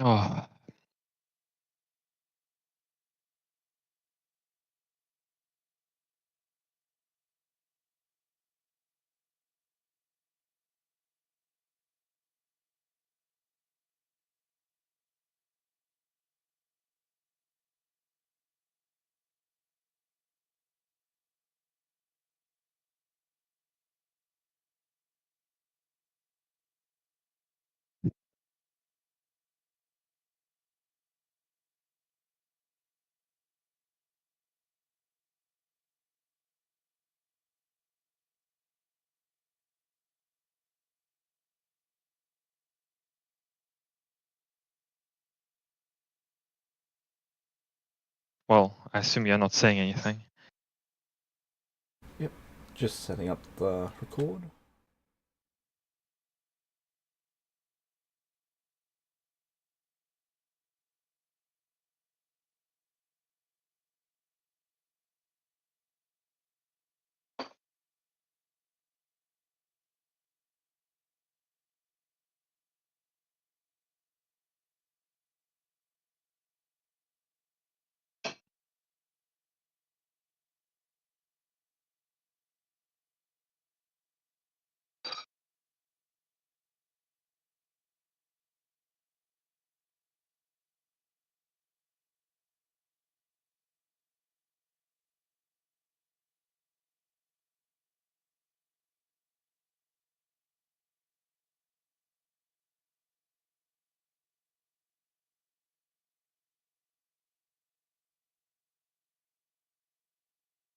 Oh, well, I assume you're not saying anything. Yep, just setting up the record.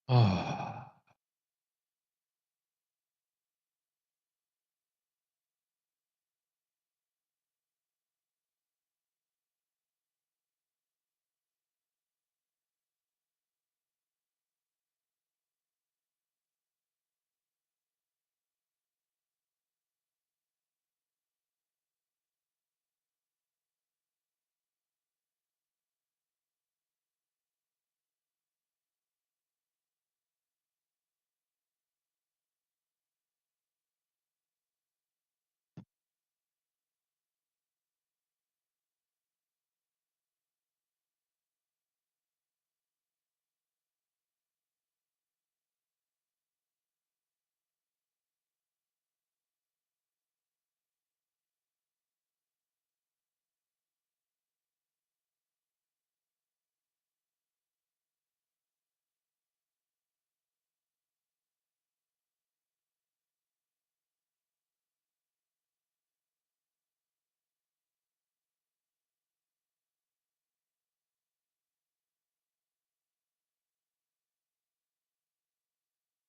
Oh,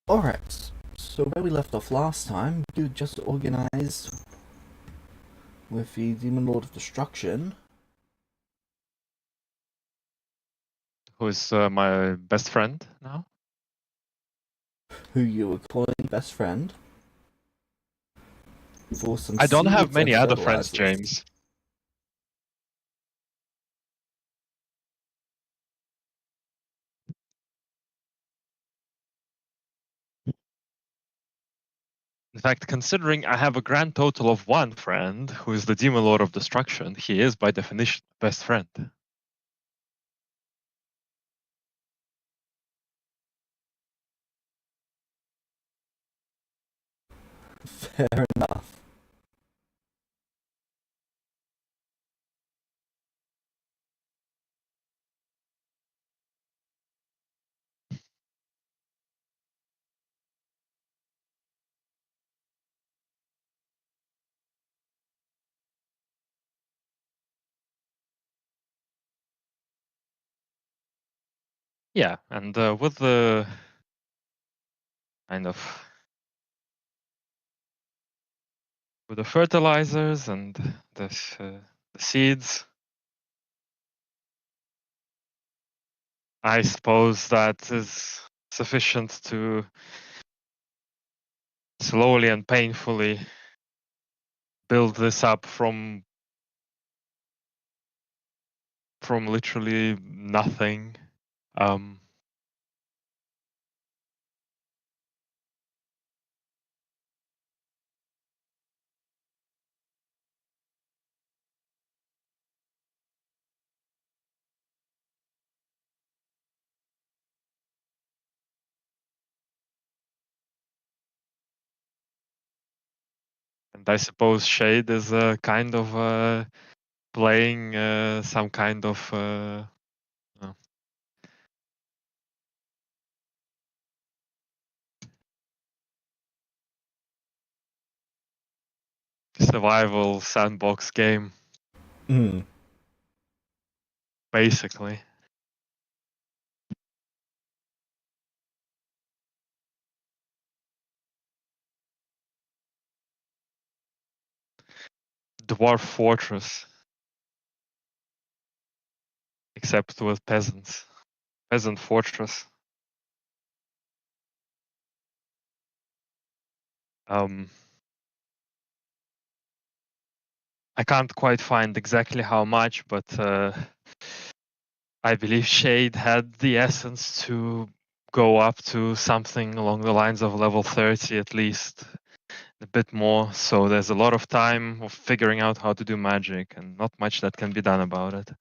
Alright, so where we left off last time, you just organized with the Demon Lord of Destruction. who is my best friend now? Who you were calling best friend, for some I don't have seeds many and other friends, fertilizers. James. In fact, considering I have a grand total of one friend, who is the Demon Lord of Destruction, he is by definition best friend. Fair enough. Yeah, and with the kind of with the fertilizers and the seeds, I suppose that is sufficient to slowly and painfully build this up from literally nothing. Um, And I suppose Shade is kind of playing some kind of uh, survival sandbox game, Mm. basically. Dwarf Fortress, except with peasants. Peasant Fortress. Um, I can't quite find exactly how much, but I believe Shade had the essence to go up to something along the lines of level 30 at least, a bit more. So there's a lot of time of figuring out how to do magic, and not much that can be done about it.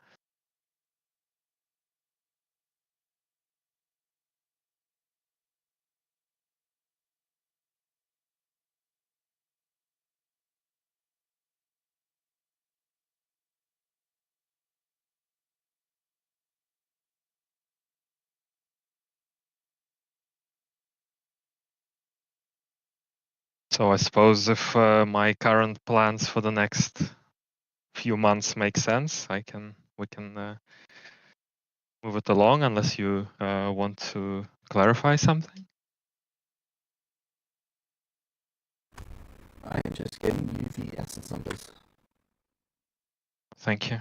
So I suppose if my current plans for the next few months make sense, we can move it along, unless you want to clarify something. I am just getting you the essence numbers. Thank you.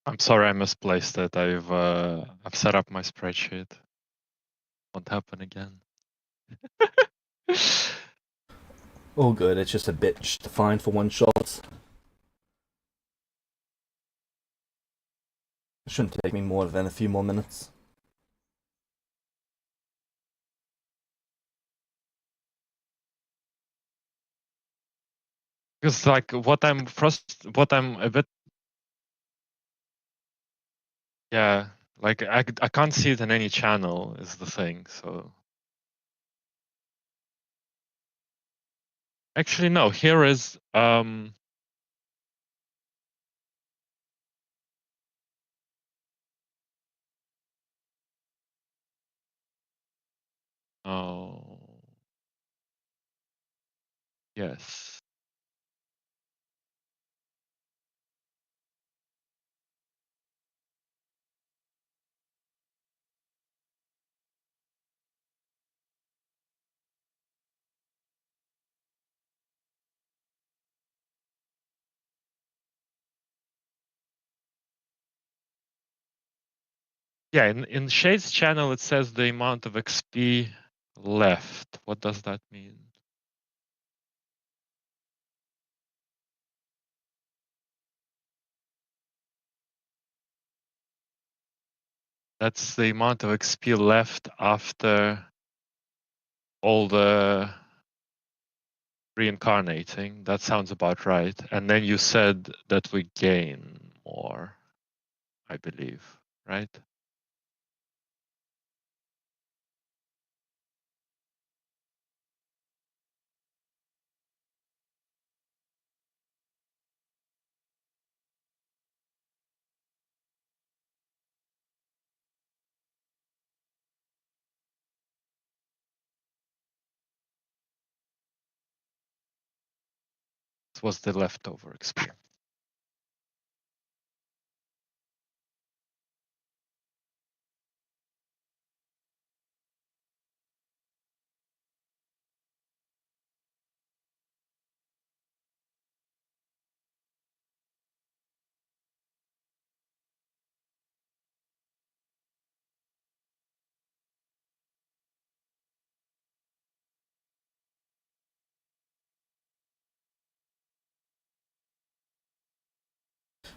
I'm sorry I misplaced it. I've set up my spreadsheet. Won't happen again. All good, it's just a bitch to find for one shot. It shouldn't take me more than a few more minutes. Because like what I'm a bit, yeah, like I can't see it in any channel is the thing. So actually no, here is oh yes. Yeah, in Shade's channel it says the amount of XP left. What does that mean? That's the amount of XP left after all the reincarnating. That sounds about right. And then you said that we gain more, I believe, right? This was the leftover XP.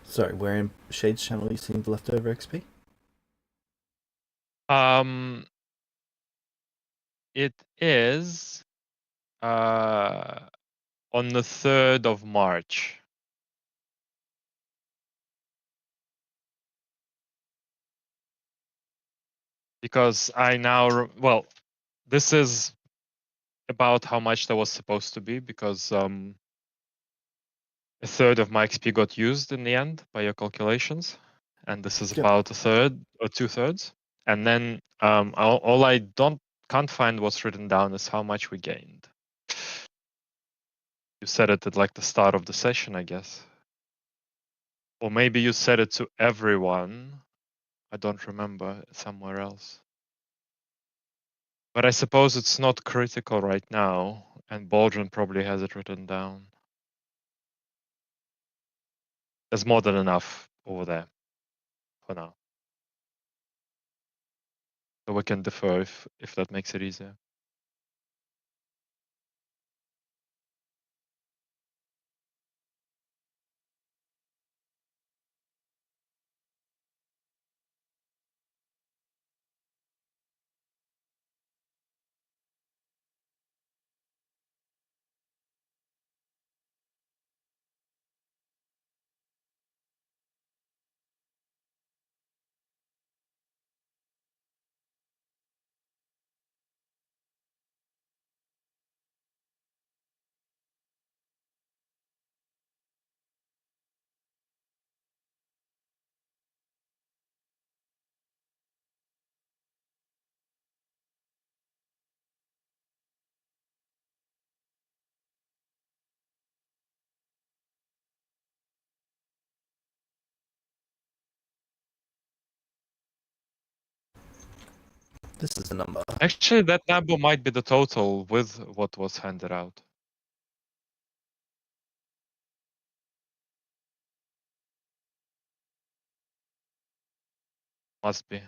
Sorry, where in Shade's channel you seen the leftover XP? It is on the 3rd of March. Because I now, well, this is about how much there was supposed to be because a third of my XP got used in the end by your calculations, and this is Yep. about a third or 2/3. And then all I can't find what's written down is how much we gained. You said it at like the start of the session, I guess, or maybe you said it to everyone. I don't remember, somewhere else. But I suppose it's not critical right now, and Baldwin probably has it written down. There's more than enough over there for now. So we can defer if that makes it easier. This is the number. Actually, that number might be the total with what was handed out. Must be.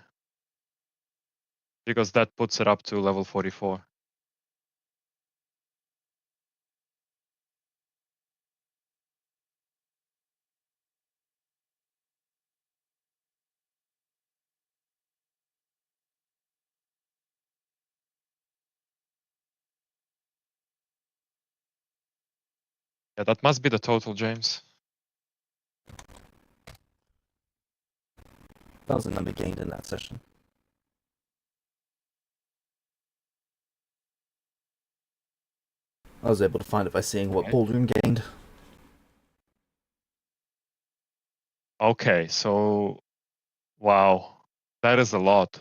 Because that puts it up to level 44. Yeah, that must be the total, James. That was the number gained in that session. I was able to find it by seeing what Okay. Baldwin gained. Okay, so wow, that is a lot.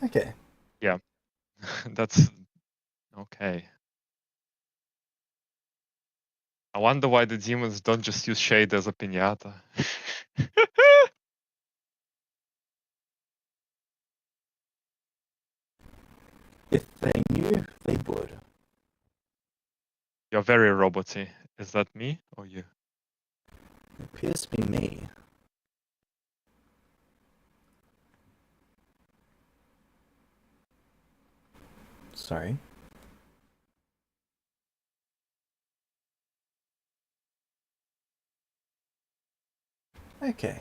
Okay. Yeah, that's okay. I wonder why the demons don't just use shade as a piñata. If they knew, they would. You're very roboty. Is that me or you? It appears to be me. Sorry. Okay.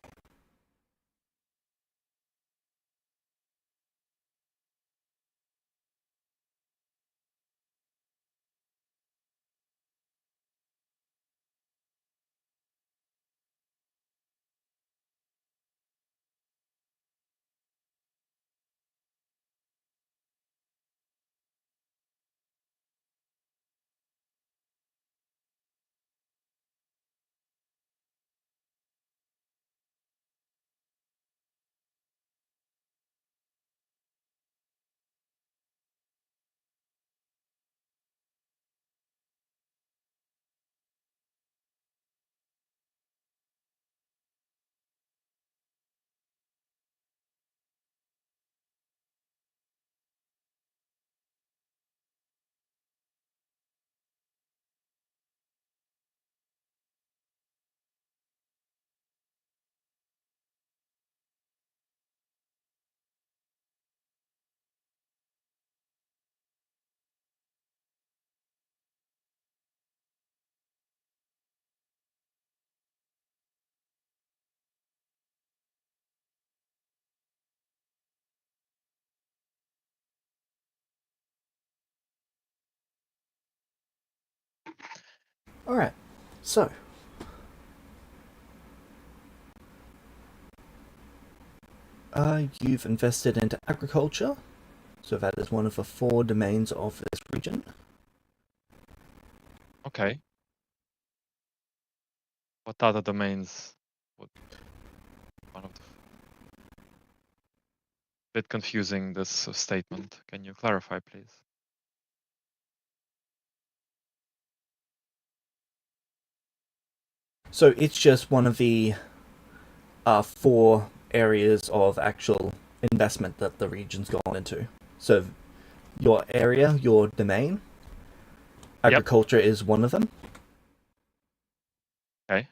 Alright. So. You've invested into agriculture. So that is one of the 4 domains of this region. Okay. What other domains? One of the bit confusing, this statement. Can you clarify, please? So it's just one of the 4 areas of actual investment that the region's gone into. So your area, your domain, Yep. agriculture is one of them. Okay.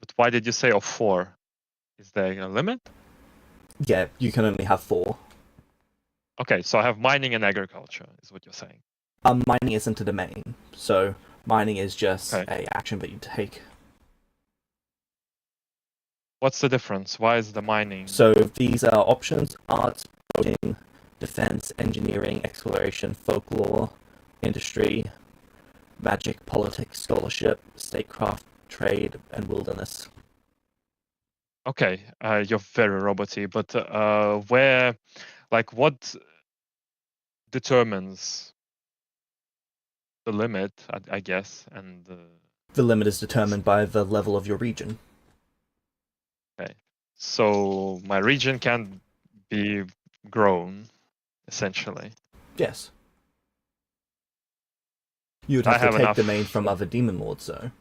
But why did you say of 4? Is there a limit? Yeah, you can only have 4. Okay, so I have mining and agriculture, is what you're saying. Mining isn't a domain, so mining is just Okay. a action that you take. What's the difference? Why is the mining? So these are options: arts, coding, defense, engineering, exploration, folklore, industry, magic, politics, scholarship, statecraft, trade, and wilderness. Okay, you're very roboty, but where, like, what determines the limit, I guess, and The limit is determined by the level of your region. okay, so my region can be grown, essentially. Yes. You would I have to have take enough. domain from other demon lords, though.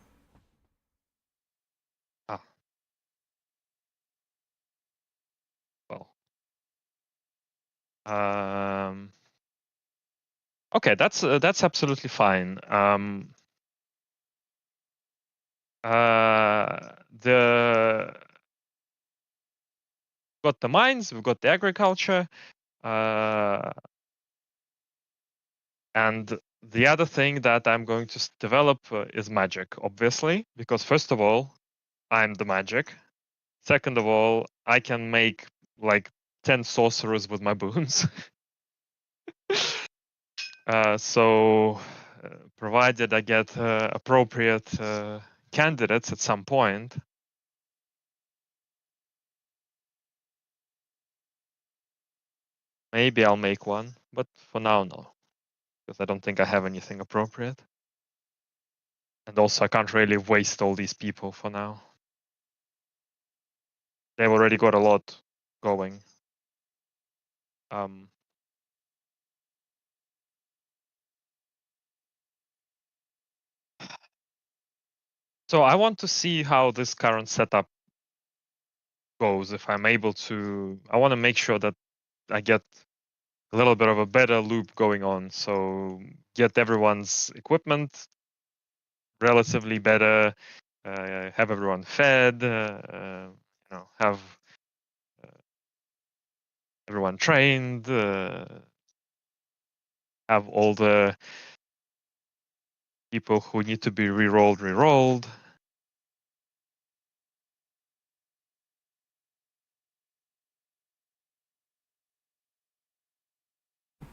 Ah, well. Okay, that's absolutely fine. The got the mines, we've got the agriculture, and the other thing that I'm going to develop is magic, obviously, because first of all, I'm the magic. Second of all, I can make like 10 sorcerers with my boons. So, provided I get appropriate candidates at some point, maybe I'll make one. But for now, no, because I don't think I have anything appropriate. And also, I can't really waste all these people for now. They've already got a lot going. So I want to see how this current setup goes. If I'm able to, I want to make sure that I get a little bit of a better loop going on. So get everyone's equipment relatively better, have everyone fed, have everyone trained, have all the people who need to be re-rolled.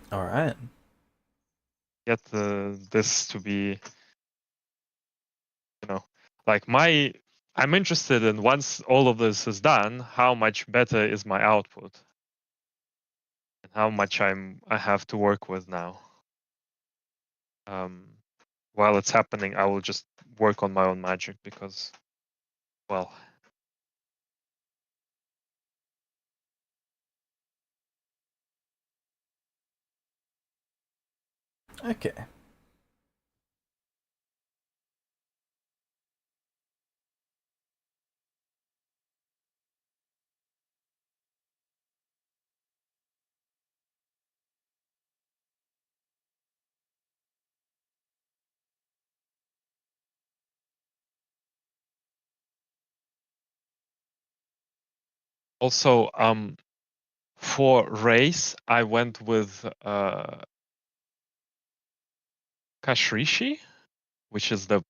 All right. Get this to be, like I'm interested in, once all of this is done, how much better is my output and how much I have to work with now. While it's happening, I will just work on my own magic because, well, Okay. also, for race, I went with Kashrishi, which is the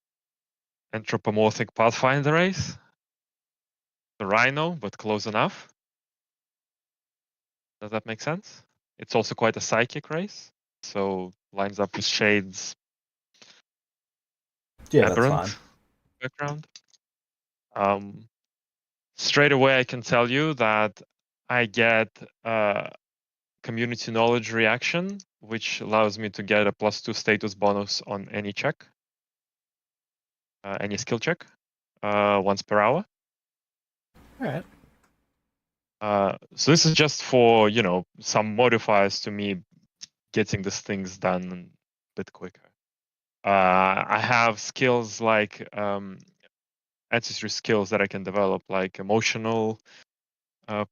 anthropomorphic pathfinder race. The rhino, but close enough. Does that make sense? It's also quite a psychic race, so lines up with Shade's Yeah, that's fine. aberrant background. Straight away, I can tell you that I get community knowledge reaction, which allows me to get a +2 status bonus on any check, any skill check, once per hour. All right. So this is just for, some modifiers to me getting these things done a bit quicker. I have skills like ancestry skills that I can develop, like emotional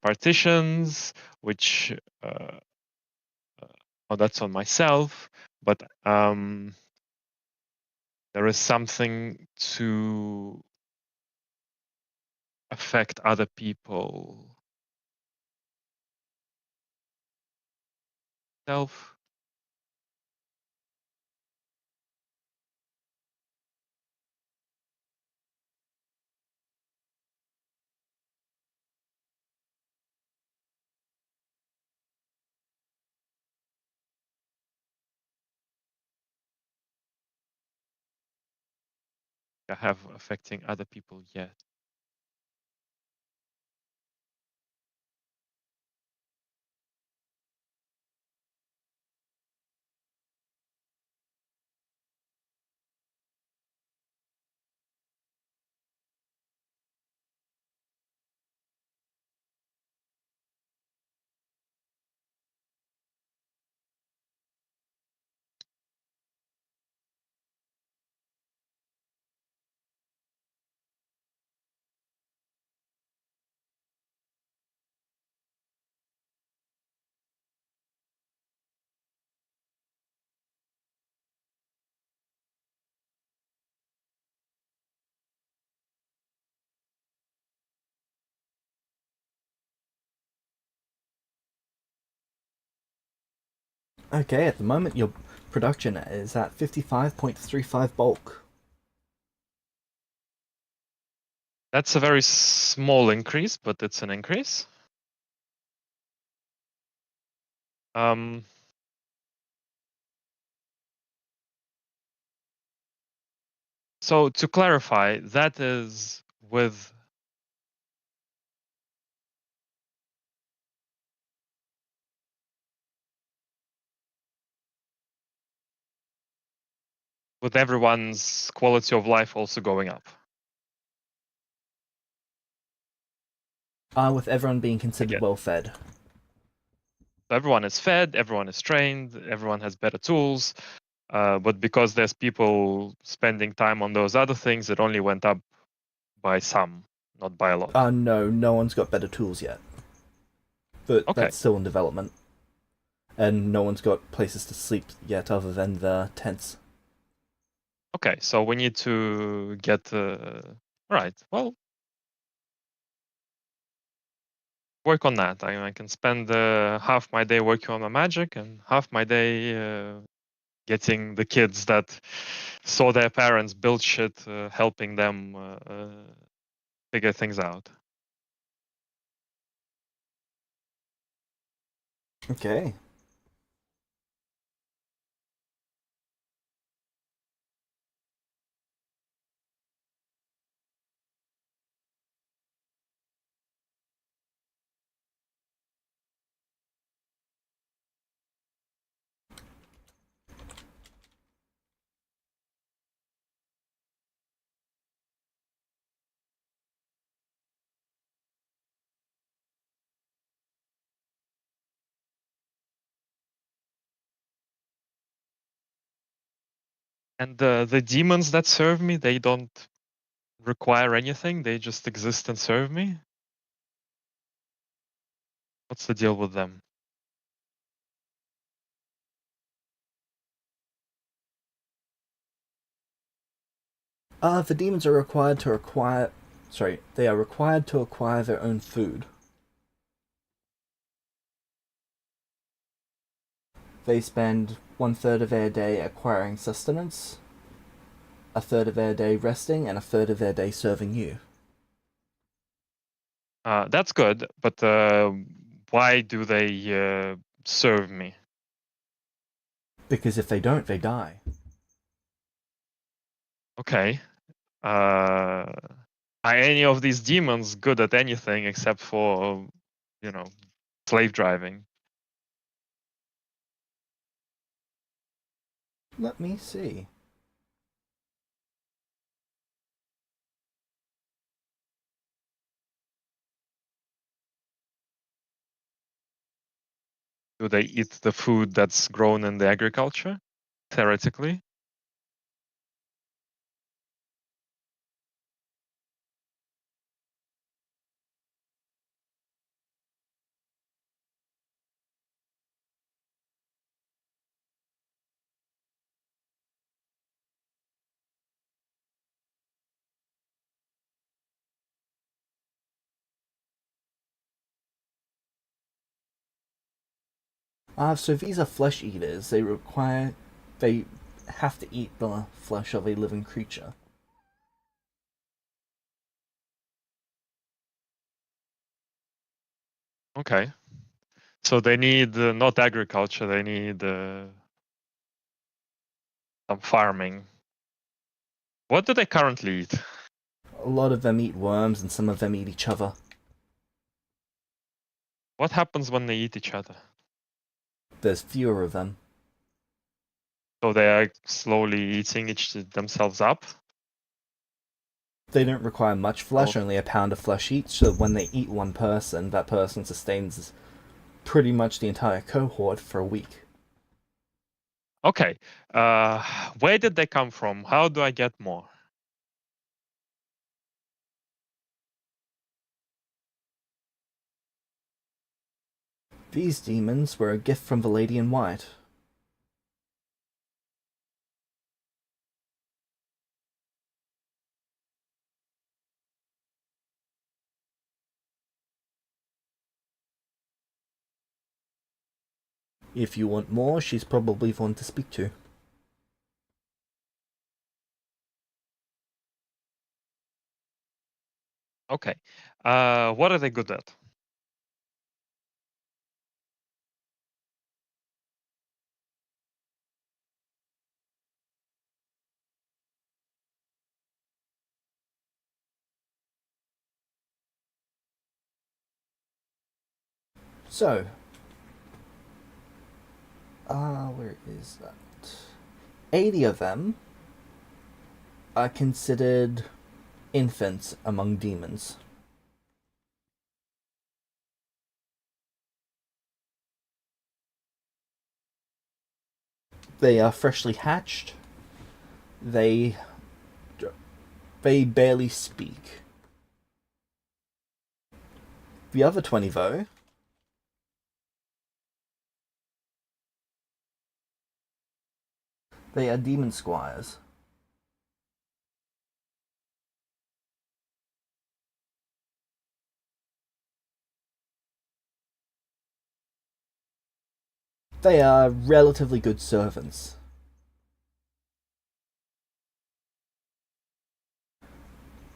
partitions, which that's on myself, but there is something to affect other people. Self. I have affecting other people yet. Okay, at the moment your production is at 55.35 bulk. That's a very small increase, but it's an increase. So to clarify, that is with everyone's quality of life also going up. With everyone being considered well fed. So everyone is fed, everyone is trained, everyone has better tools. But because there's people spending time on those other things, it only went up by some, not by a lot. No one's got better tools yet. But Okay. that's still in development. And no one's got places to sleep yet other than the tents. Okay, so we need to get... right, well, work on that. I can spend half my day working on my magic and half my day getting the kids that saw their parents build shit, helping them figure things out. Okay. And the demons that serve me, they don't require anything. They just exist and serve me. What's the deal with them? The demons are required to acquire. Sorry, they are required to acquire their own food. They spend 1/3 of their day acquiring sustenance, 1/3 of their day resting, and 1/3 of their day serving you. That's good, but why do they serve me? Because if they don't, they die. Okay. Are any of these demons good at anything except for, slave driving? Let me see. Do they eat the food that's grown in the agriculture? Theoretically? So these are flesh eaters. They have to eat the flesh of a living creature. Okay. So they need not agriculture, they need some farming. What do they currently eat? A lot of them eat worms, and some of them eat each other. What happens when they eat each other? There's fewer of them. So they are slowly eating themselves up? They don't require much flesh, Oh, only a pound of flesh each, so when they eat one person, that person sustains pretty much the entire cohort for a week. okay. Where did they come from? How do I get more? These demons were a gift from the Lady in White. If you want more, she's probably one to speak to. Okay. What are they good at? So, where is that? 80 of them are considered infants among demons. They are freshly hatched. They barely speak. The other 20, though, they are demon squires. They are relatively good servants.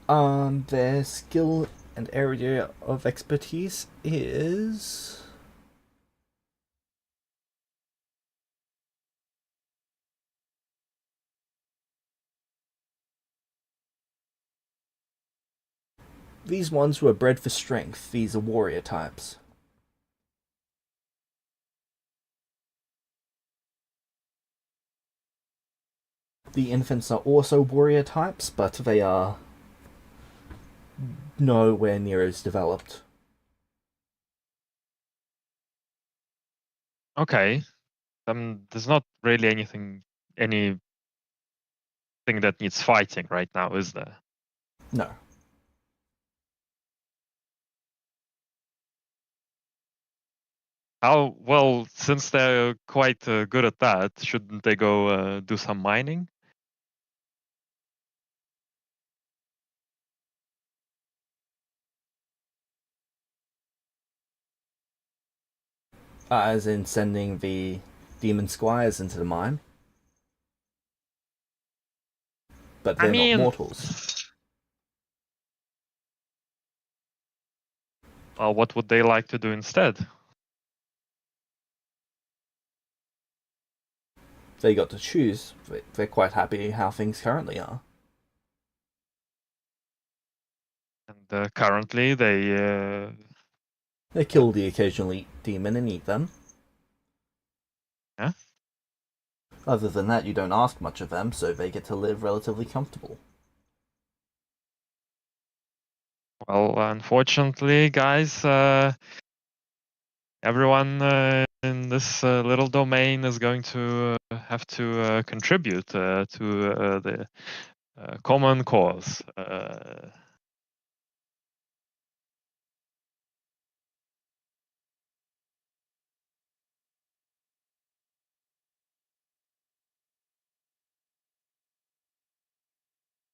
Their skill and area of expertise is these ones were bred for strength. These are warrior types. The infants are also warrior types, but they are nowhere near as developed. Okay. There's not really anything that needs fighting right now, is there? No. How well, since they're quite good at that, shouldn't they go do some mining? As in sending the demon squires into the mine. But I they're not mean, mortals. well, what would they like to do instead? They got to choose. They're quite happy how things currently are. And currently, they They kill the occasional demon and eat them. yeah. Other than that, you don't ask much of them, so they get to live relatively comfortable. Well, unfortunately, guys, everyone in this little domain is going to have to contribute to the common cause.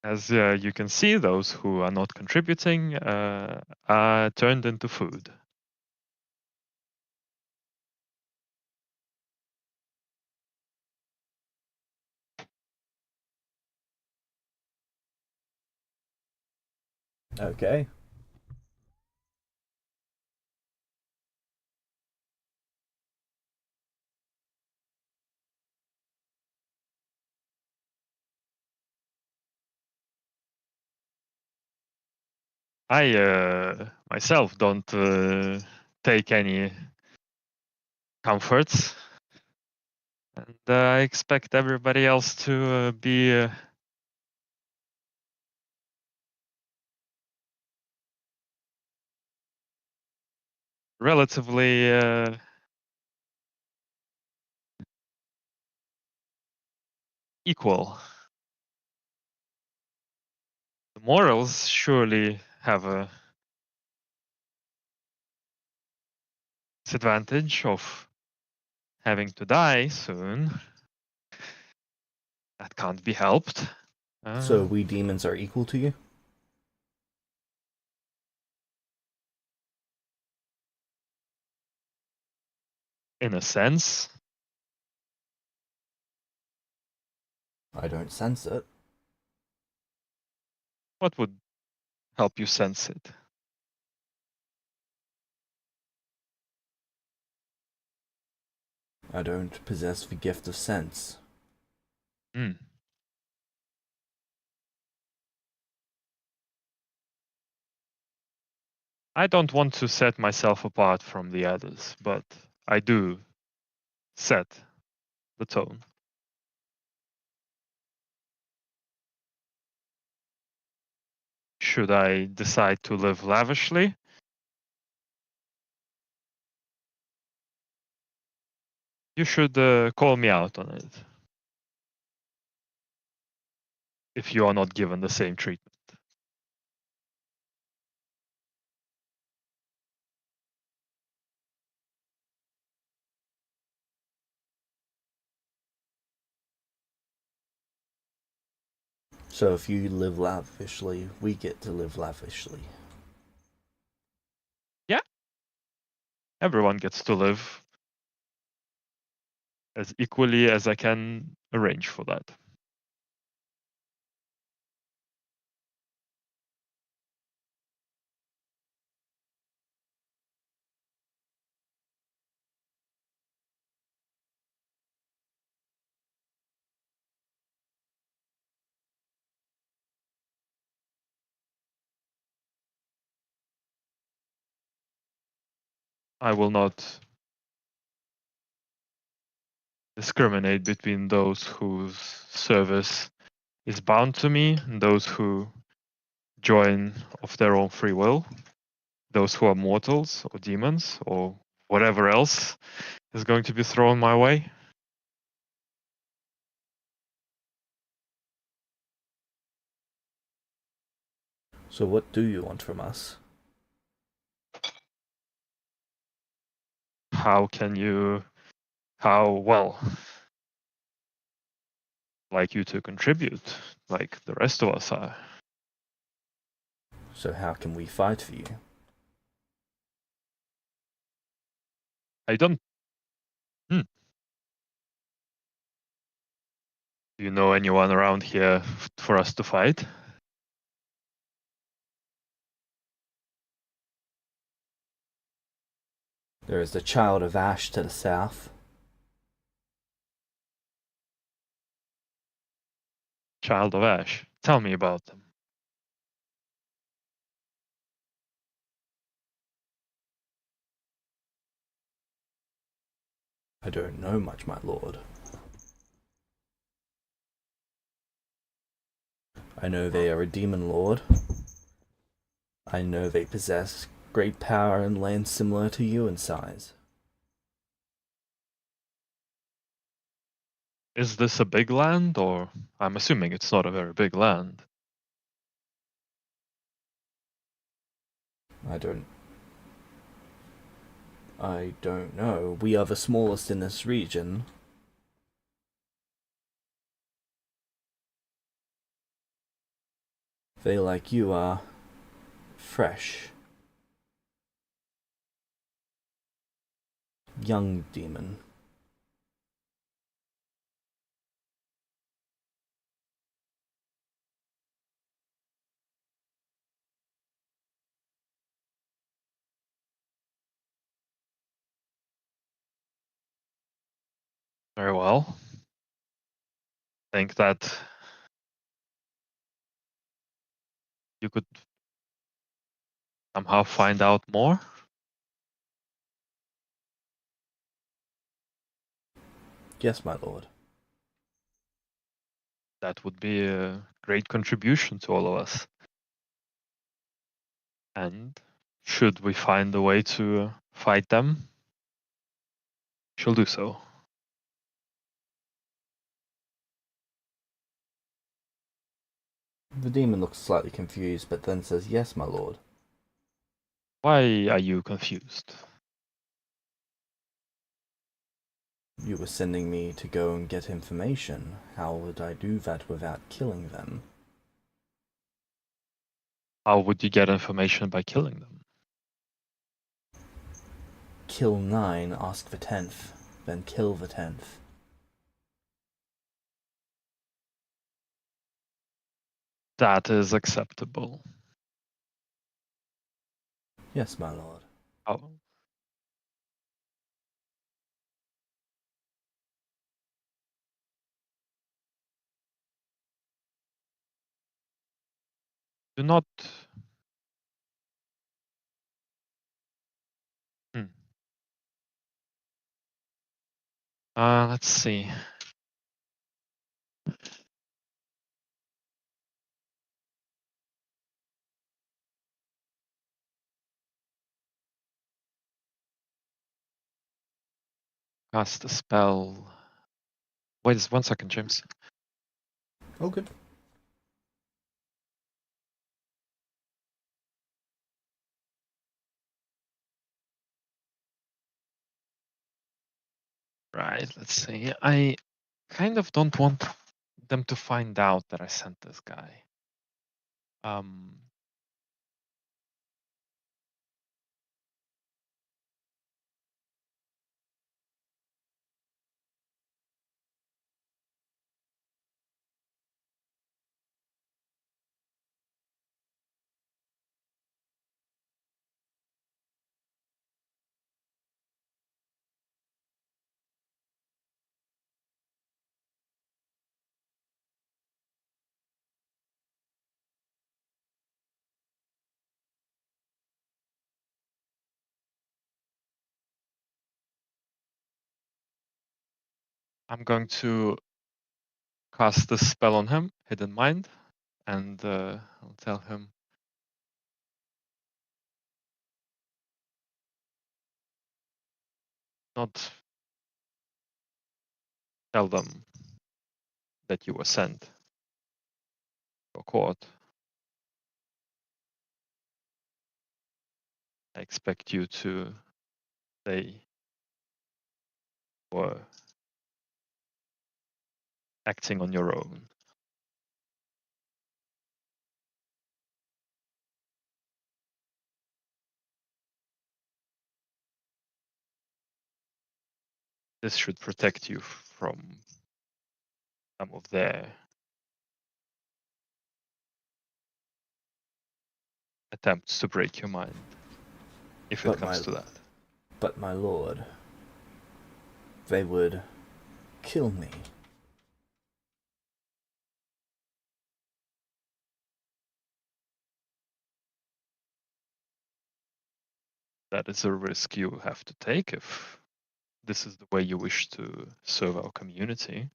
As you can see, those who are not contributing are turned into food. Okay. I myself don't take any comforts, and I expect everybody else to be relatively equal. The morals surely have a disadvantage of having to die soon. That can't be helped. So we demons are equal to you? In a sense, I don't sense it. What would help you sense it? I don't possess the gift of sense. Hmm. I don't want to set myself apart from the others, but I do set the tone. Should I decide to live lavishly, you should call me out on it if you are not given the same treatment. So if you live lavishly, we get to live lavishly. Yeah, everyone gets to live as equally as I can arrange for that. I will not discriminate between those whose service is bound to me and those who join of their own free will, those who are mortals or demons or whatever else is going to be thrown my way. So what do you want from us? How can you, how well, like you to contribute, like the rest of us are? So how can we fight for you? I don't. Hmm. Do you know anyone around here for us to fight? There is the Child of Ash to the south. Child of Ash. Tell me about them. I don't know much, my lord. I know they are a demon lord. I know they possess great power and lands similar to you in size. Is this a big land, or I'm assuming it's not a very big land? I don't know. We are the smallest in this region. They, like you, are fresh. Young demon. Very well. Think that you could somehow find out more? Yes, my lord. That would be a great contribution to all of us. And should we find a way to fight them, she'll do so. The demon looks slightly confused, but then says, "Yes, my lord." Why are you confused? You were sending me to go and get information. How would I do that without killing them? How would you get information by killing them? Kill 9, ask the 10th, then kill the 10th. That is acceptable. Yes, my lord. Oh. Do not. Hmm. Let's see. Cast a spell. Wait 1 second, James. Oh, good. Right, let's see. I kind of don't want them to find out that I sent this guy. I'm going to cast this spell on him, Hidden Mind, and I'll tell him not tell them that you were sent or caught. I expect you to say were acting on your own. This should protect you from some of their attempts to break your mind, if it comes to that. But my lord, they would kill me. That is a risk you have to take if this is the way you wish to serve our community.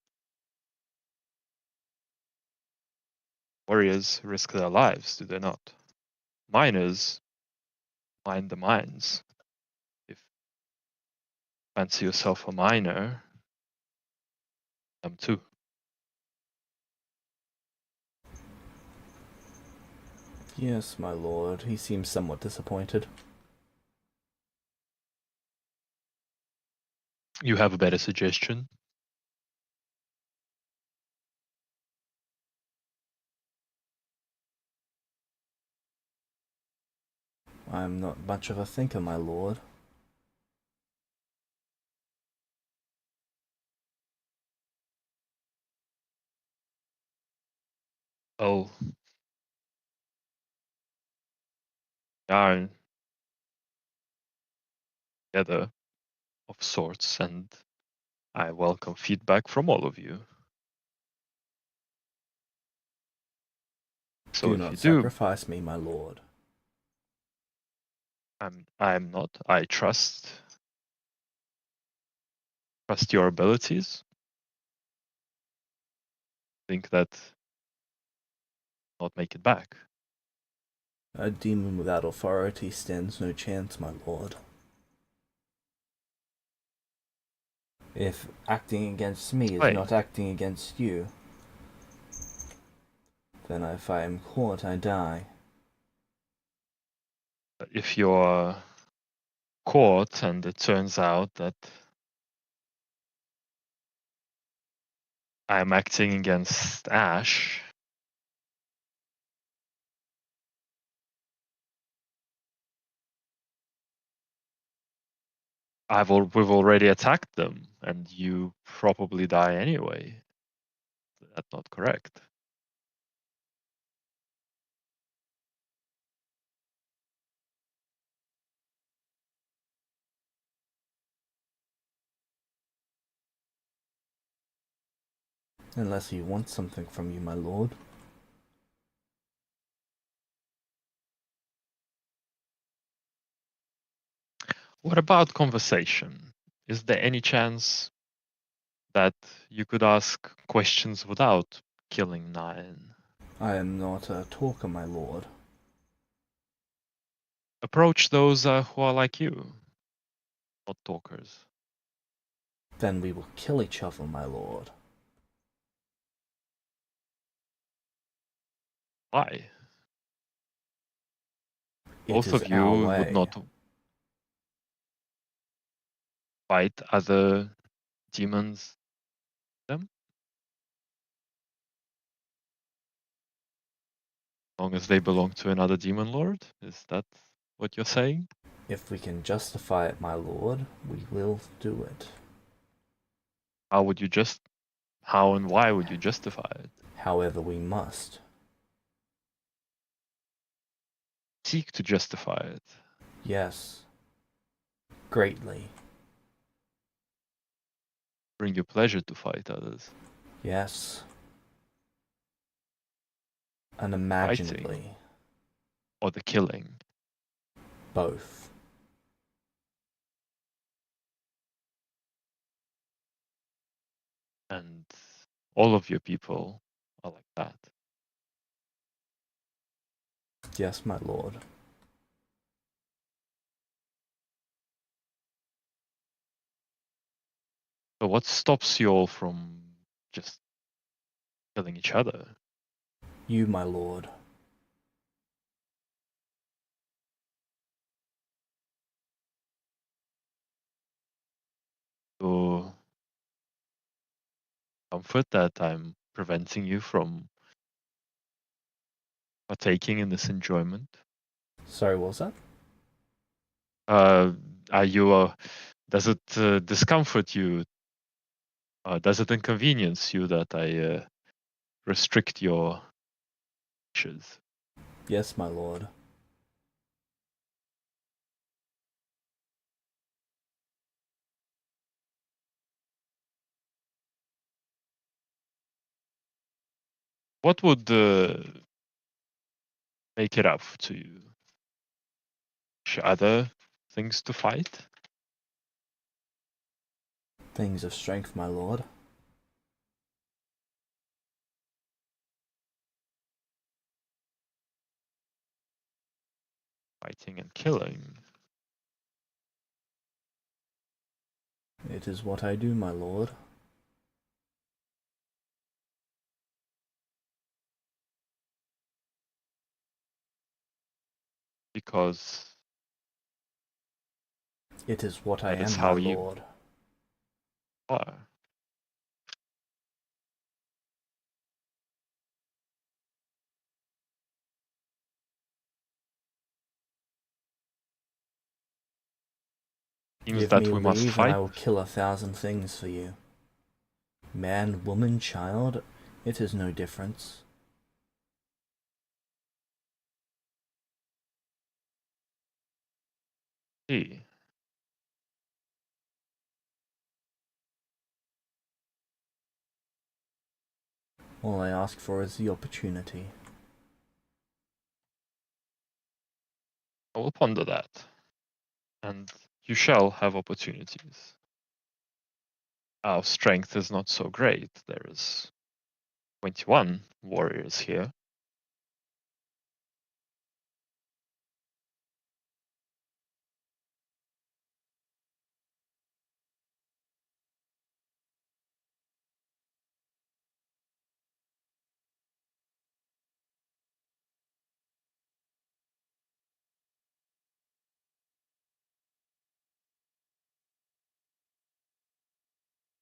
Warriors risk their lives, do they not? Miners mine the mines. If you fancy yourself a miner, them too. Yes, my lord. He seems somewhat disappointed. You have a better suggestion? I'm not much of a thinker, my lord. Oh, yarn together of sorts, and I welcome feedback from all of you. So Do if you not do, sacrifice me, my lord. I'm not. I trust your abilities. Think that not make it back. A demon without authority stands no chance, my lord. If acting against me is Explain. not acting against you, then if I am caught, I die. If you're caught and it turns out that I'm acting against Ash, we've already attacked them, and you probably die anyway. That's not correct. Unless he wants something from you, my lord. What about conversation? Is there any chance that you could ask questions without killing Nine? I am not a talker, my lord. Approach those who are like you, not talkers. Then we will kill each other, my lord. Why? It Both is of our you would way. not fight other demons them, as long as they belong to another demon lord? Is that what you're saying? If we can justify it, my lord, we will do it. How and why would you justify it? However, we must. Seek to justify it. Yes. Greatly. Bring you pleasure to fight others. Yes. Fighting Unimaginably. or the killing. Both. And all of your people are like that. Yes, my lord. So what stops you all from just killing each other? You, my lord. To comfort that I'm preventing you from partaking in this enjoyment. Sorry, what was that? Are you? Does it discomfort you? Does it inconvenience you that I restrict your wishes? Yes, my lord. What would make it up to you? Other things to fight? Things of strength, my lord. Fighting and killing. It is what I do, my lord. Because It is what I that is am, my how you lord. are. Seems Give me that we must leave, and fight. I will kill 1,000 things for you. Man, woman, child, it is no difference. See, All I ask for is the opportunity. I will ponder that, and you shall have opportunities. Our strength is not so great. There is 21 warriors here.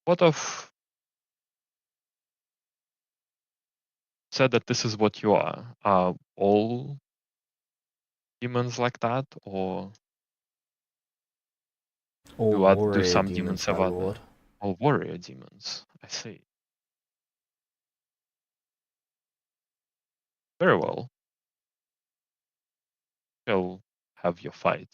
What of said that this is what you are? Are all demons like that, or All do warrior some demons demons, have my other? lord. All warrior demons. I see. Very well. Shall have your fight.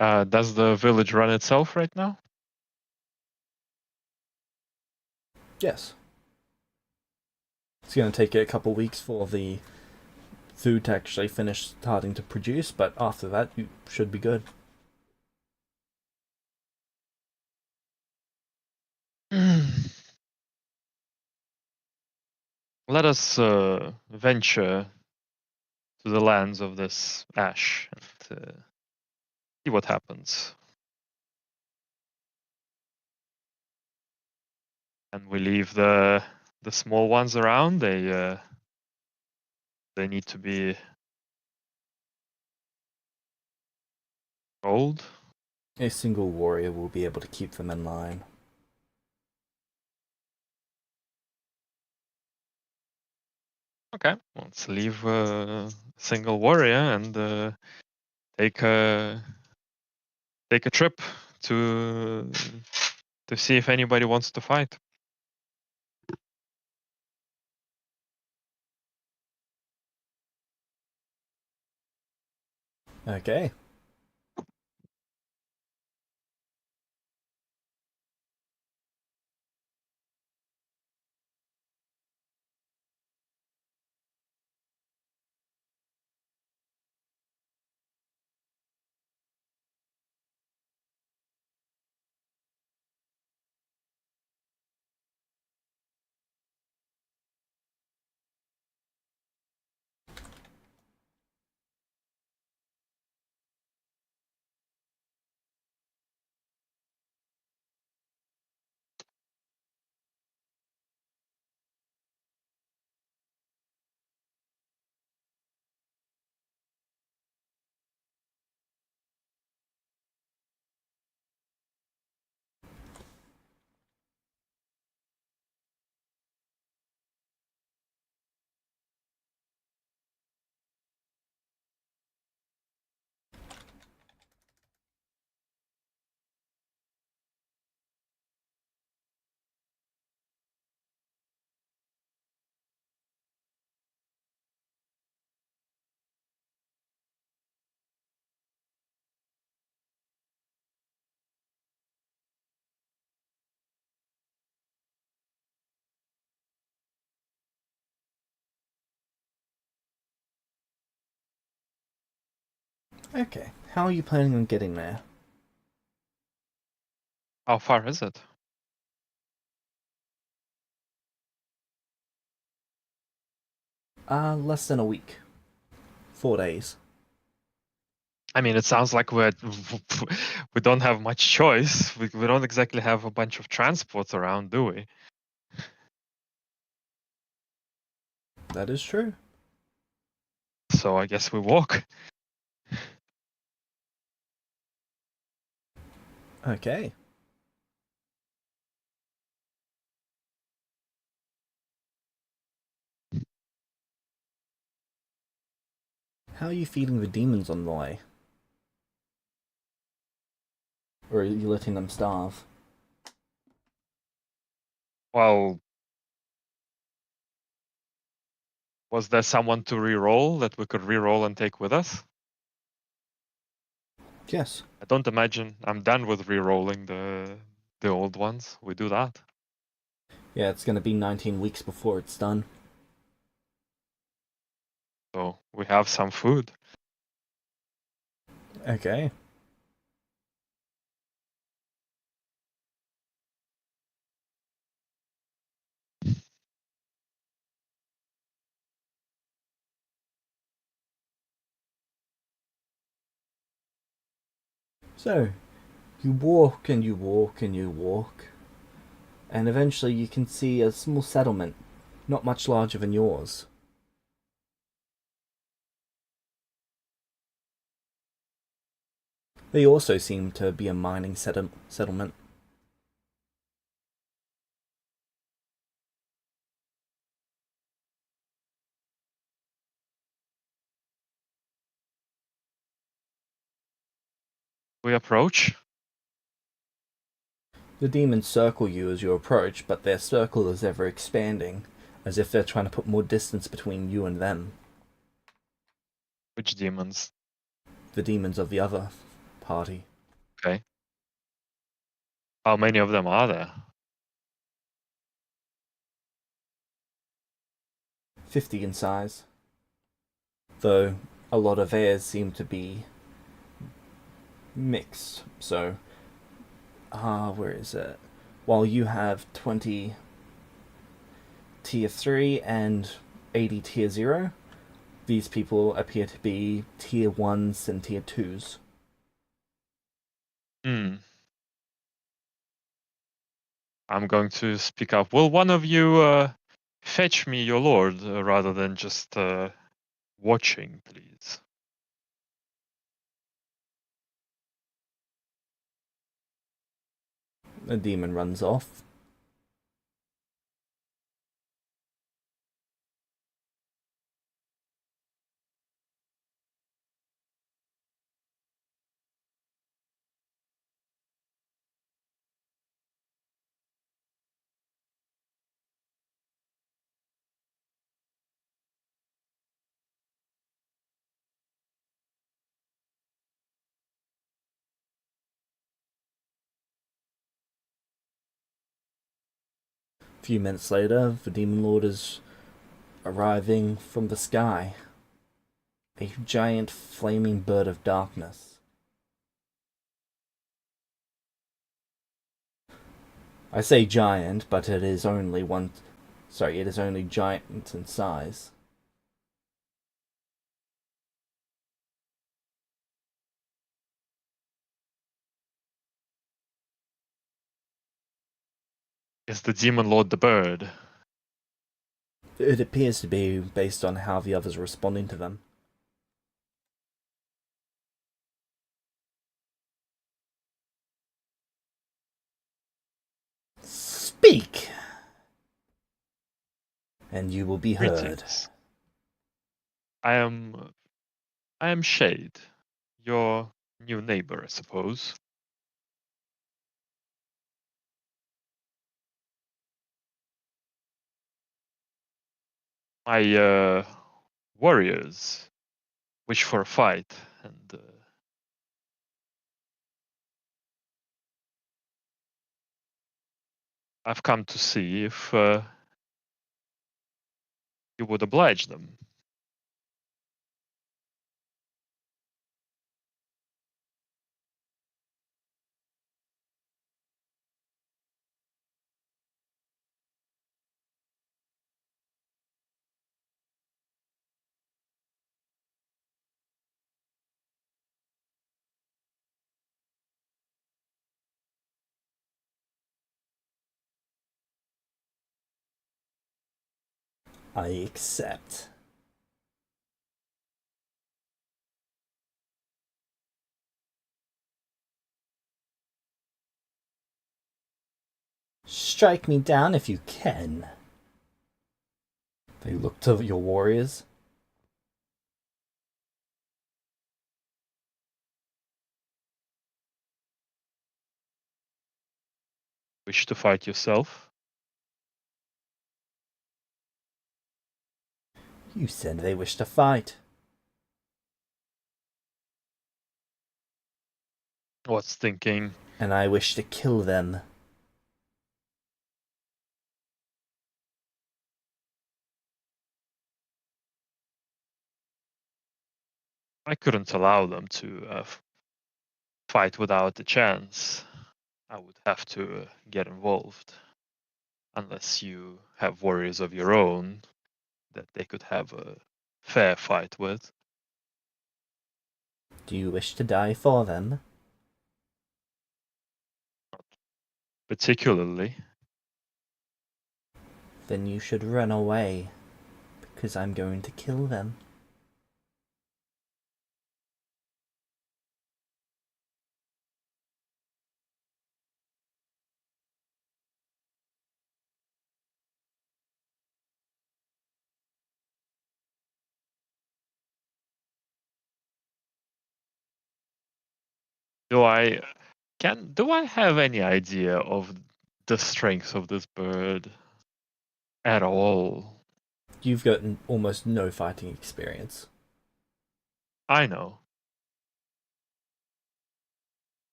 Does the village run itself right now? Yes. It's going to take a couple weeks for the food to actually finish starting to produce, but after that, you should be good. Let us venture to the lands of this ash and see what happens. And we leave the small ones around. They need to be old. A single warrior will be able to keep them in line. Okay, let's leave a single warrior and take a trip to see if anybody wants to fight. Okay. Okay. How are you planning on getting there? How far is it? Less than a week. 4 days. I mean, it sounds like we don't have much choice. We don't exactly have a bunch of transports around, do we? That is true. So I guess we walk. Okay. How are you feeding the demons on the way? Or are you letting them starve? Well, was there someone to re-roll that we could re-roll and take with us? Yes. I don't imagine I'm done with re-rolling the old ones. We do that. Yeah, it's gonna be 19 weeks before it's done. So we have some food. Okay. So, you walk and you walk and you walk, and eventually you can see a small settlement, not much larger than yours. They also seem to be a mining settlement. We approach. The demons circle you as you approach, but their circle is ever expanding, as if they're trying to put more distance between you and them. Which demons? The demons of the other party. Okay. How many of them are there? 50 in size. Though a lot of theirs seem to be mixed. So, where is it? While you have 20 tier 3 and 80 tier 0, these people appear to be tier 1s and tier 2s. Hmm. I'm going to speak up. Will one of you fetch me your lord rather than just watching, please? The demon runs off. A few minutes later, the demon lord is arriving from the sky. A giant flaming bird of darkness. I say giant, but it is only one. Sorry, it is only giant in size. Is the demon lord the bird? It appears to be based on how the others are responding to them. Speak! And you will be heard. Greetings. I am Shade, your new neighbor, I suppose. My warriors wish for a fight, and I've come to see if you would oblige them. I accept. Strike me down if you can. They look to your warriors. Wish to fight yourself? You said they wish to fight. What's thinking? And I wish to kill them. I couldn't allow them to fight without a chance. I would have to get involved. Unless you have warriors of your own that they could have a fair fight with. Do you wish to die for them? Particularly. Then you should run away, because I'm going to kill them. Do I have any idea of the strength of this bird at all? You've got almost no fighting experience. I know.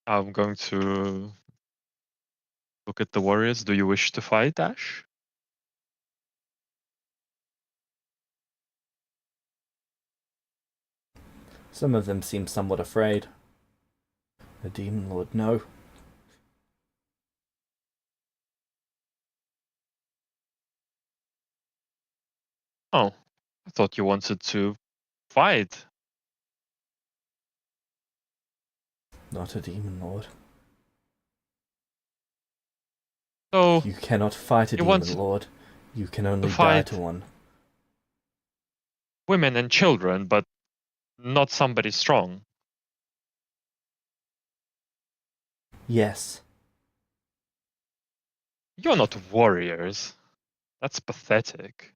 I'm going to look at the warriors. Do you wish to fight, Ash? Some of them seem somewhat afraid. The Demon Lord, no. Oh, I thought you wanted to fight. Not a Demon Lord. So You cannot fight a you want Demon Lord. You can to only die to fight one. women and children, but not somebody strong. Yes. You're not warriors. That's pathetic.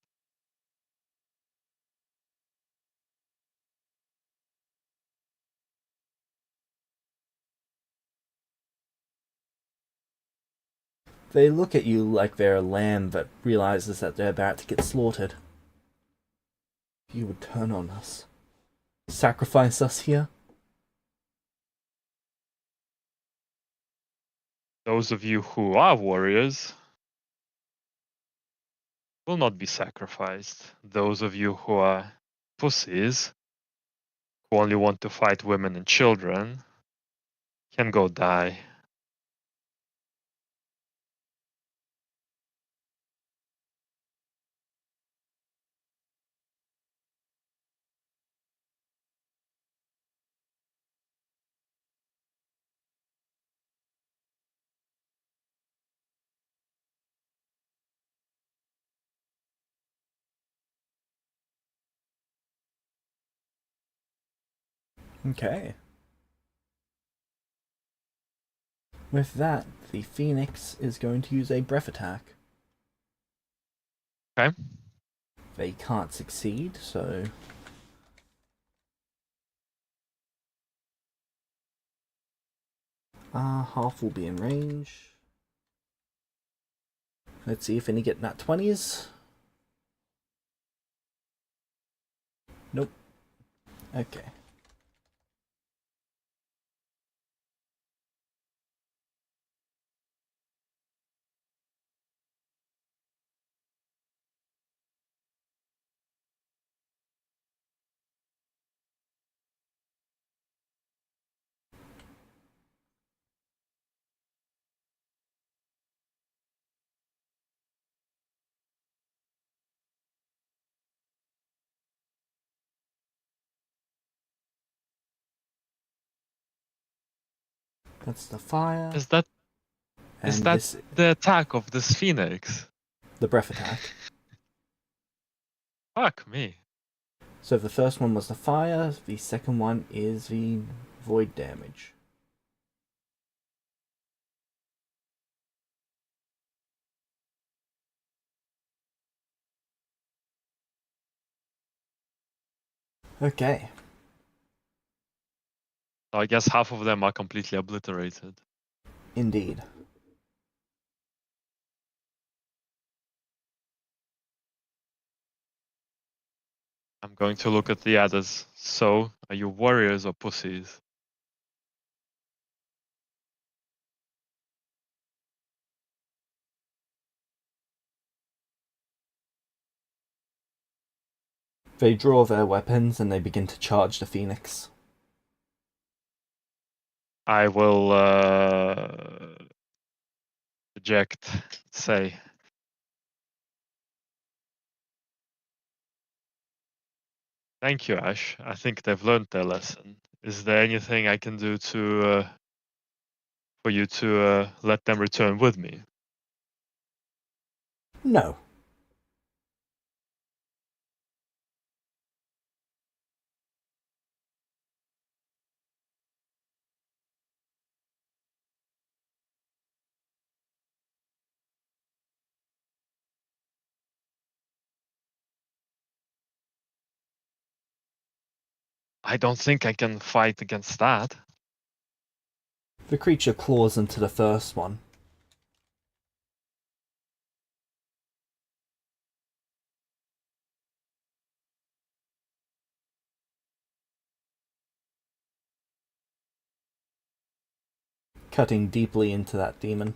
They look at you like they're a lamb that realizes that they're about to get slaughtered. You would turn on us. Sacrifice us here? Those of you who are warriors will not be sacrificed. Those of you who are pussies, who only want to fight women and children, can go die. Okay. With that, the Phoenix is going to use a breath attack. Okay? They can't succeed, so half will be in range. Let's see if any get nat 20s. Nope. Okay. That's the fire. Is that And this, the attack of this phoenix? the breath attack. Fuck me. So the first one was the fire, the second one is the void damage. Okay. I guess half of them are completely obliterated. Indeed. I'm going to look at the others. So, are you warriors or pussies? They draw their weapons and they begin to charge the Phoenix. I will eject, say. Thank you, Ash. I think they've learned their lesson. Is there anything I can do to for you to let them return with me? No. I don't think I can fight against that. The creature claws into the first one. cutting deeply into that demon.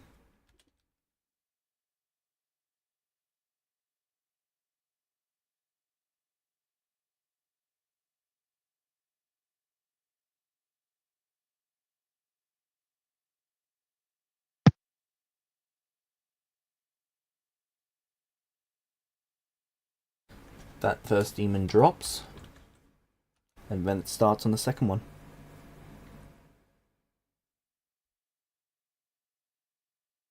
That first demon drops, and then it starts on the second one.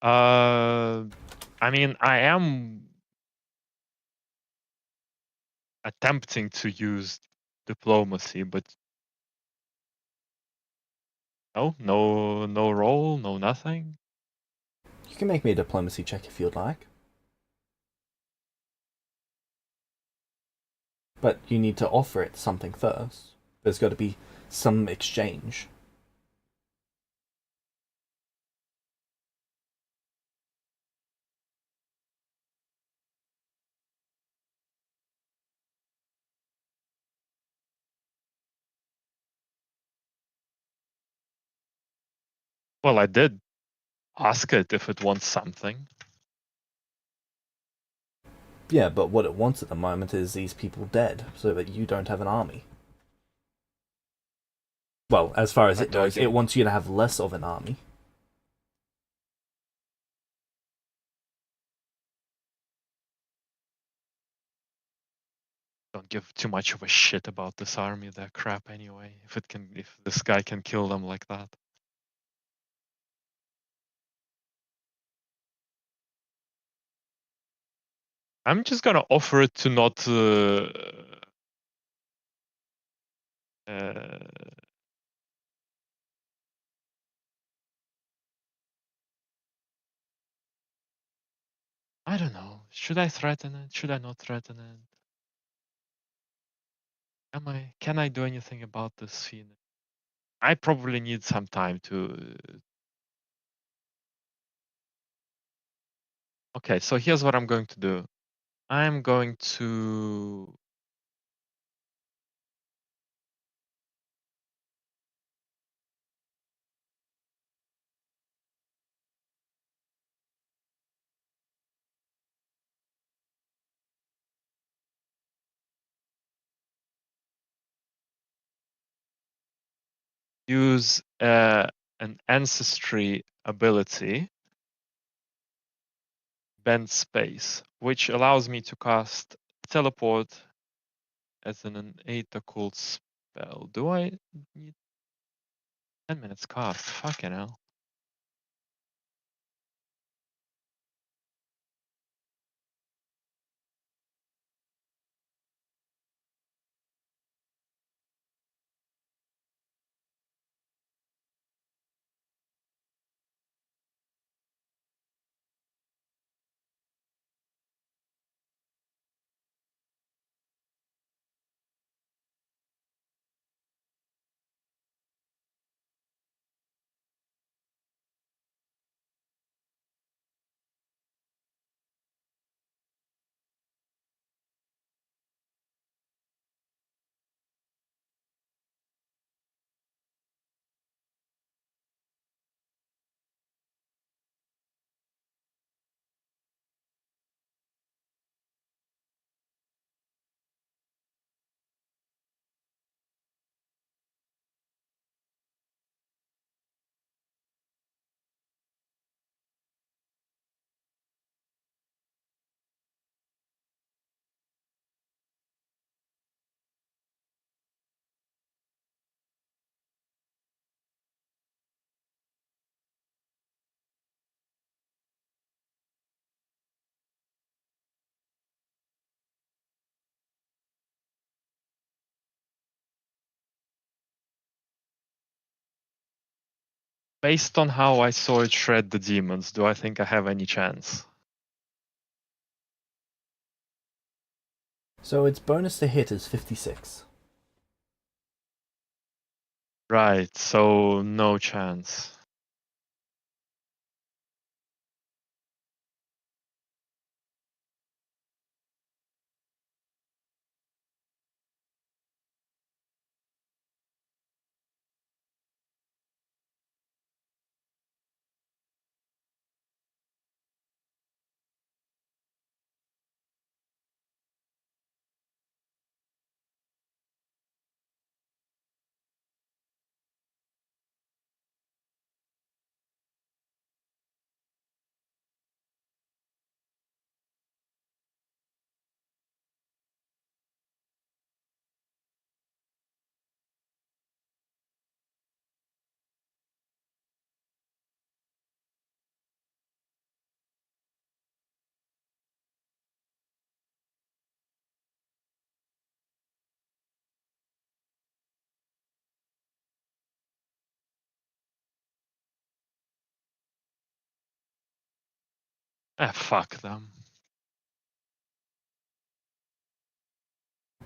I mean, I am attempting to use diplomacy, but no roll, no nothing. You can make me a diplomacy check if you'd like. But you need to offer it something first. There's got to be some exchange. Well, I did ask it if it wants something. Yeah, but what it wants at the moment is these people dead, so that you don't have an army. Well, as far as it knows, it wants you to have less of an army. Don't give too much of a shit about this army. They're crap anyway. If this guy can kill them like that. I'm just gonna offer it to not. I don't know. Should I threaten it? Should I not threaten it? Can I do anything about this scene? I probably need some time to. Okay, so here's what I'm going to do. I'm going to use an ancestry ability, bend space, which allows me to cast teleport as an innate occult spell. Do I need 10 minutes cast? Fucking hell. Based on how I saw it shred the demons, do I think I have any chance? So its bonus to hit is 56. Right, so no chance. Fuck them.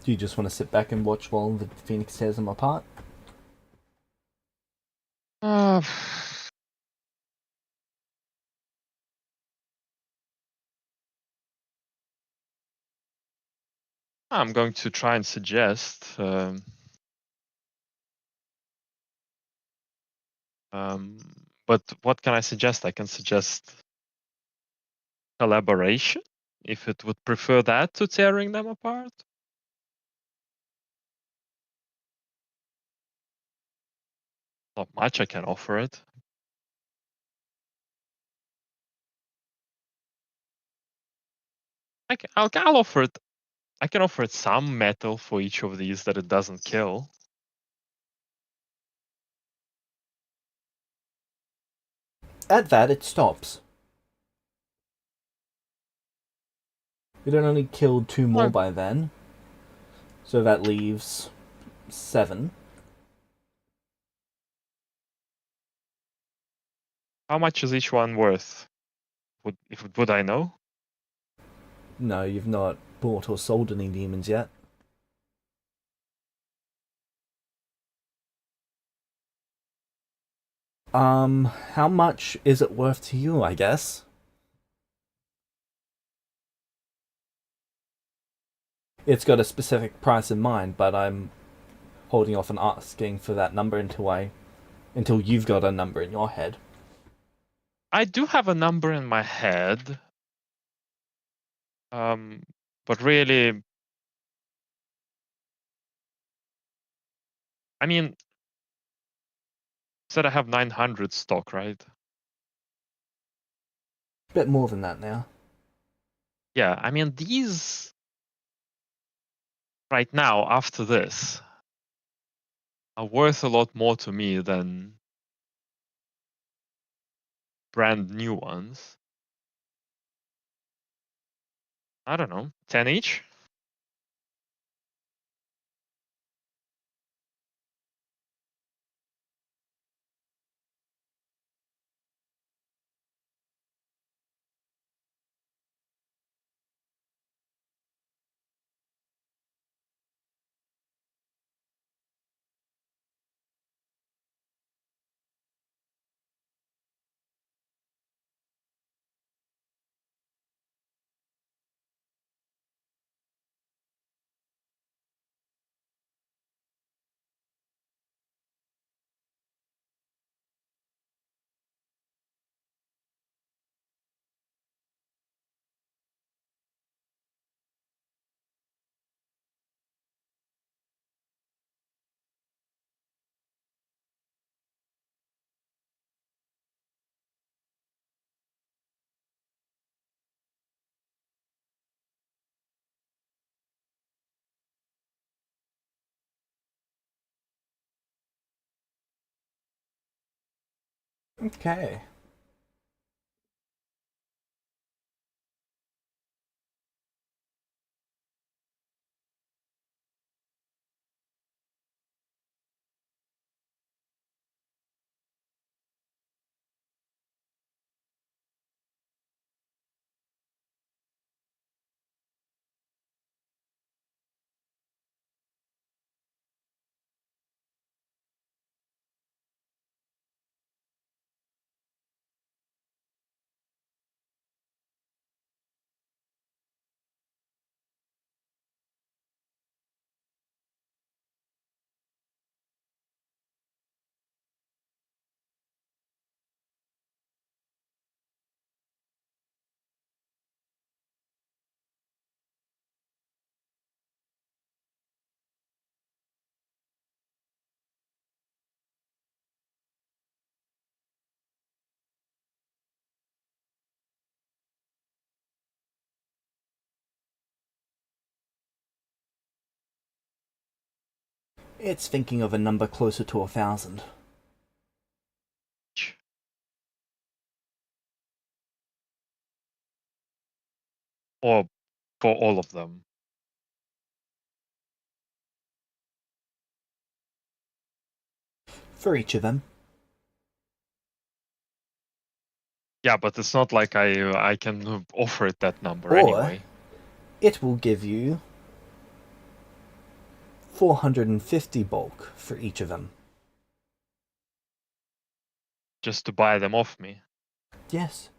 Do you just want to sit back and watch while the Phoenix tears them apart? Uh, I'm going to try and suggest. But what can I suggest? I can suggest collaboration, if it would prefer that to tearing them apart. Not much I can offer it. I'll offer it. I can offer it some metal for each of these that it doesn't kill. At that, it stops. It had only killed 2 more Oh, by then. So that leaves 7. how much is each one worth? Would I know? No, you've not bought or sold any demons yet. How much is it worth to you, I guess? It's got a specific price in mind, but I'm holding off on asking for that number until you've got a number in your head. I do have a number in my head. But really, I mean, said I have 900 stock, right? Bit more than that now. Yeah, I mean, these right now, after this, are worth a lot more to me than brand new ones. I don't know, 10 each? Okay. It's thinking of a number closer to 1,000. Or for all of them? For each of them. Yeah, but it's not like I can offer it that number Or anyway. it will give you 450 bulk for each of them. Just to buy them off me. Yes.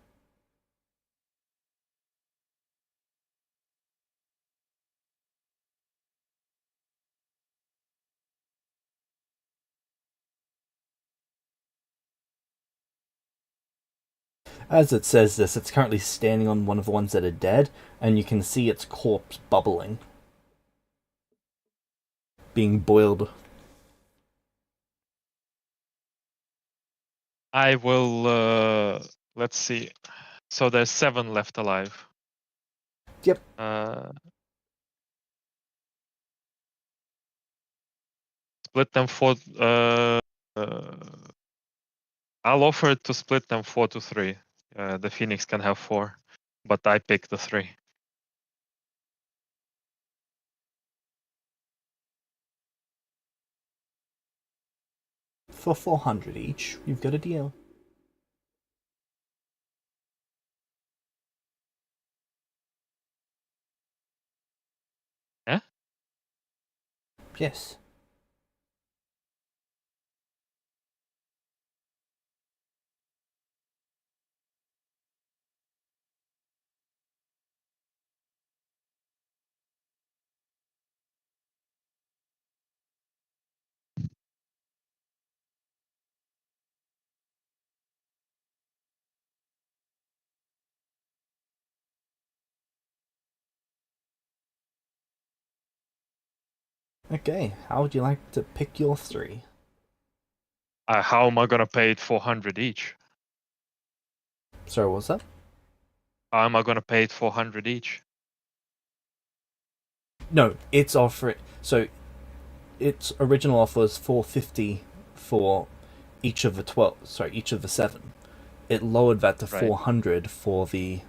As it says this, it's currently standing on one of the ones that are dead, and you can see its corpse bubbling, being boiled. I will. Let's see. So there's 7 left alive. Yep. Split them 4. I'll offer to split them 4 to 3. The Phoenix can have 4, but I pick the 3. For 400 each, you've got a deal. Yeah. Yes. Okay, how would you like to pick your 3? How am I gonna pay it 400 each? Sorry, what's that? How am I gonna pay it 400 each? No, it's offer. So, its original offer was 450 for each of the 12. Sorry, each of the 7. It lowered that to Right. 400 for the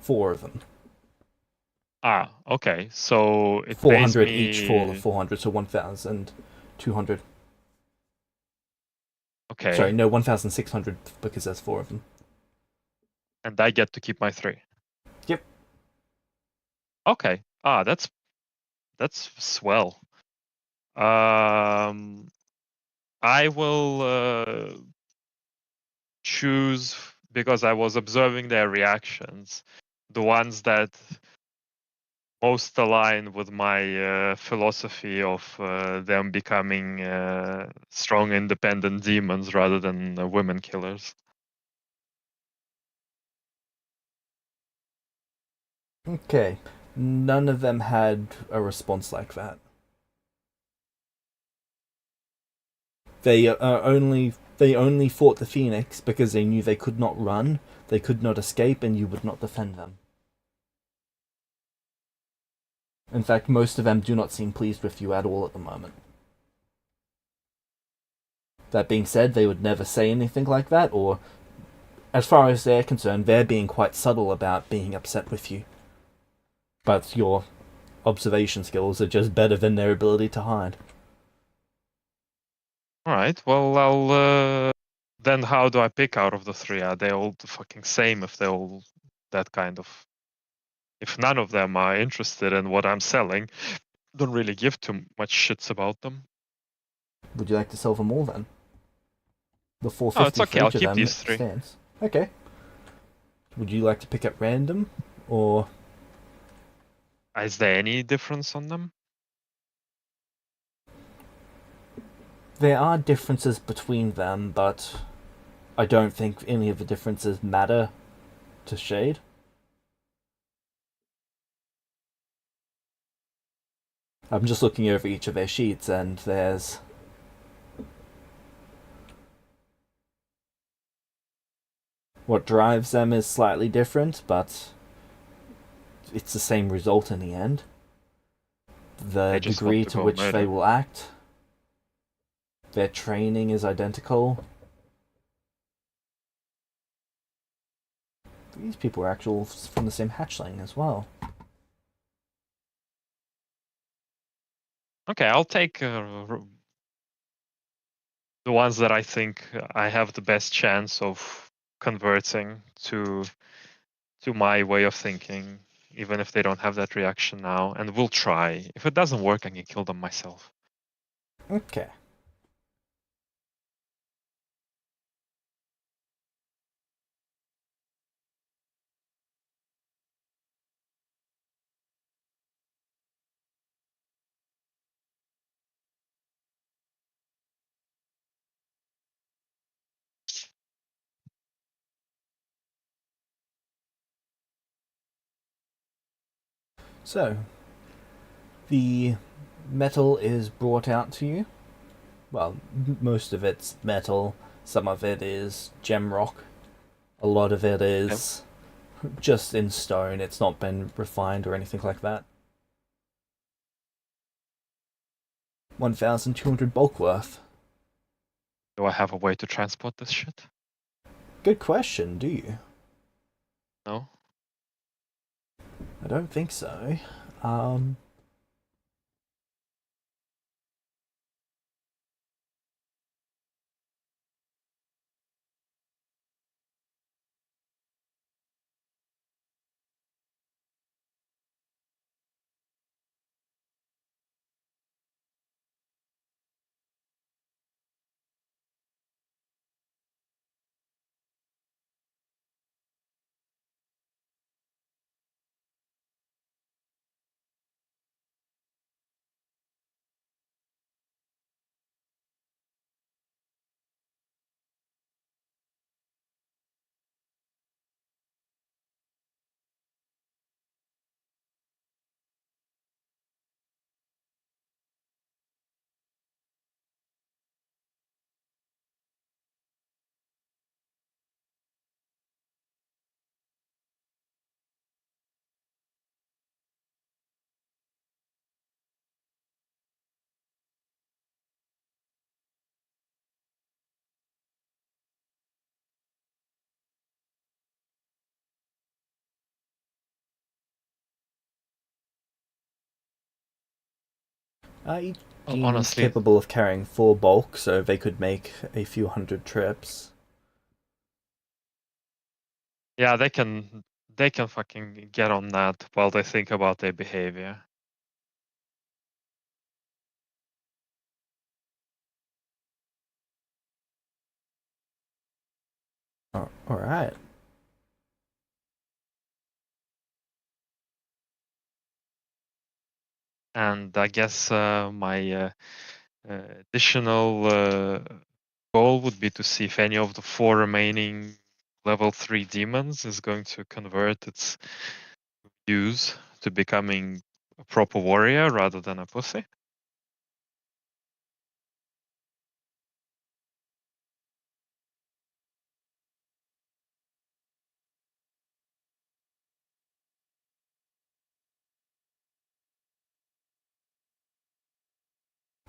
4 of them. Okay. So it pays 400 me each for the 400, so 1,200. Okay. Sorry, no, 1,600 because there's 4 of them. And I get to keep my 3. Yep. Okay. That's swell. I will choose, because I was observing their reactions, the ones that most align with my philosophy of them becoming strong, independent demons rather than women killers. Okay. None of them had a response like that. They only fought the Phoenix because they knew they could not run, they could not escape, and you would not defend them. In fact, most of them do not seem pleased with you at all at the moment. That being said, they would never say anything like that, or, as far as they're concerned, they're being quite subtle about being upset with you. But your observation skills are just better than their ability to hide. Alright, well, I'll... then how do I pick out of the 3? Are they all the fucking same if they're all that kind of... If none of them are interested in what I'm selling, don't really give too much shits about them. Would you like to sell them all then? The Oh, it's 450 for okay, I'll each of keep them these 3. stands. Okay. Would you like to pick at random, or Is there any difference on them? there are differences between them, but I don't think any of the differences matter to Shade. I'm just looking over each of their sheets, and there's what drives them is slightly different, but it's the same result in the end. The degree to which murder. they will act, their training is identical. These people are actual from the same hatchling as well. Okay, I'll take the ones that I think I have the best chance of converting to my way of thinking, even if they don't have that reaction now. And we'll try. If it doesn't work, I can kill them myself. Okay. So, the metal is brought out to you. Well, most of it's metal. Some of it is gem rock. A lot of it is just in stone. It's not been refined or anything like that. 1,200 bulk worth. Do I have a way to transport this shit? Good question, do you? No? I don't think so. Um, each Well, demon's honestly, capable of carrying 4 bulk, so they could make a few hundred trips. yeah, they can fucking get on that while they think about their behavior. Alright. And I guess my additional goal would be to see if any of the 4 remaining level 3 demons is going to convert its use to becoming a proper warrior rather than a pussy.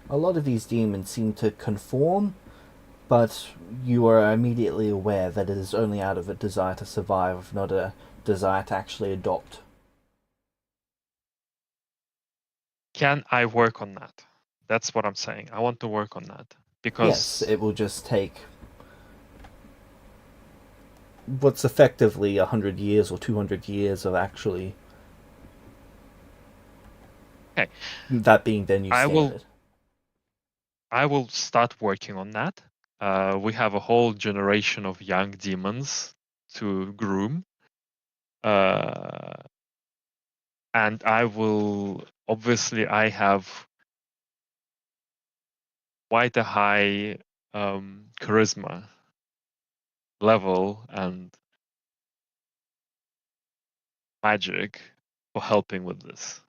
A lot of these demons seem to conform, but you are immediately aware that it is only out of a desire to survive, not a desire to actually adopt. Can I work on that? That's what I'm saying. I want to work on that Yes, because it will just take what's effectively 100 years or 200 years of actually okay, that being their new standard. I will start working on that. We have a whole generation of young demons to groom. And I will obviously I have quite a high charisma level and magic for helping with this.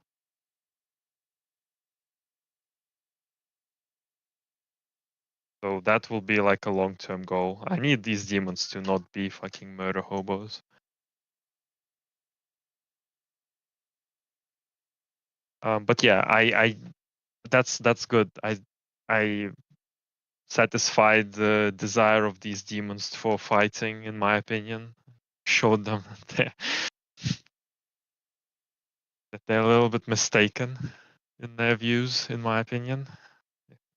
So that will be like a long-term goal. I need these demons to not be fucking murder hobos. But yeah, I that's good. I satisfied the desire of these demons for fighting, in my opinion. Showed them that they're a little bit mistaken in their views, in my opinion.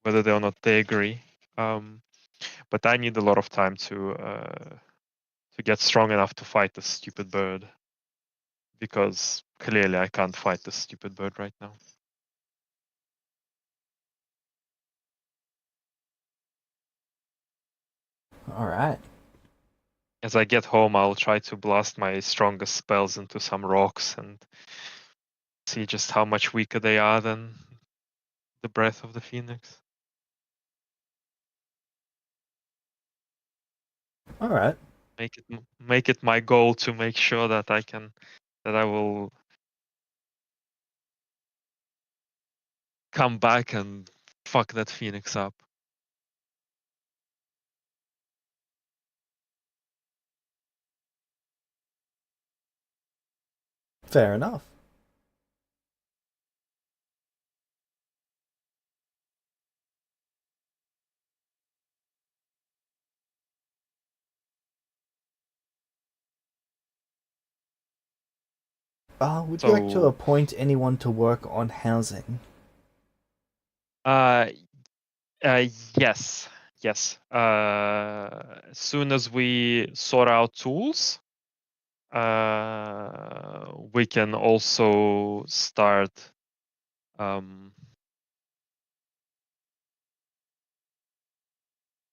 Whether they or not they agree. But I need a lot of time to to get strong enough to fight the stupid bird. Because clearly I can't fight the stupid bird right now. Alright. As I get home, I'll try to blast my strongest spells into some rocks and see just how much weaker they are than the breath of the phoenix. Alright. Make it my goal to make sure that I will come back and fuck that phoenix up. Fair enough. Would you like to So appoint anyone to work on housing? uh yes. Yes. As soon as we sort out tools, we can also start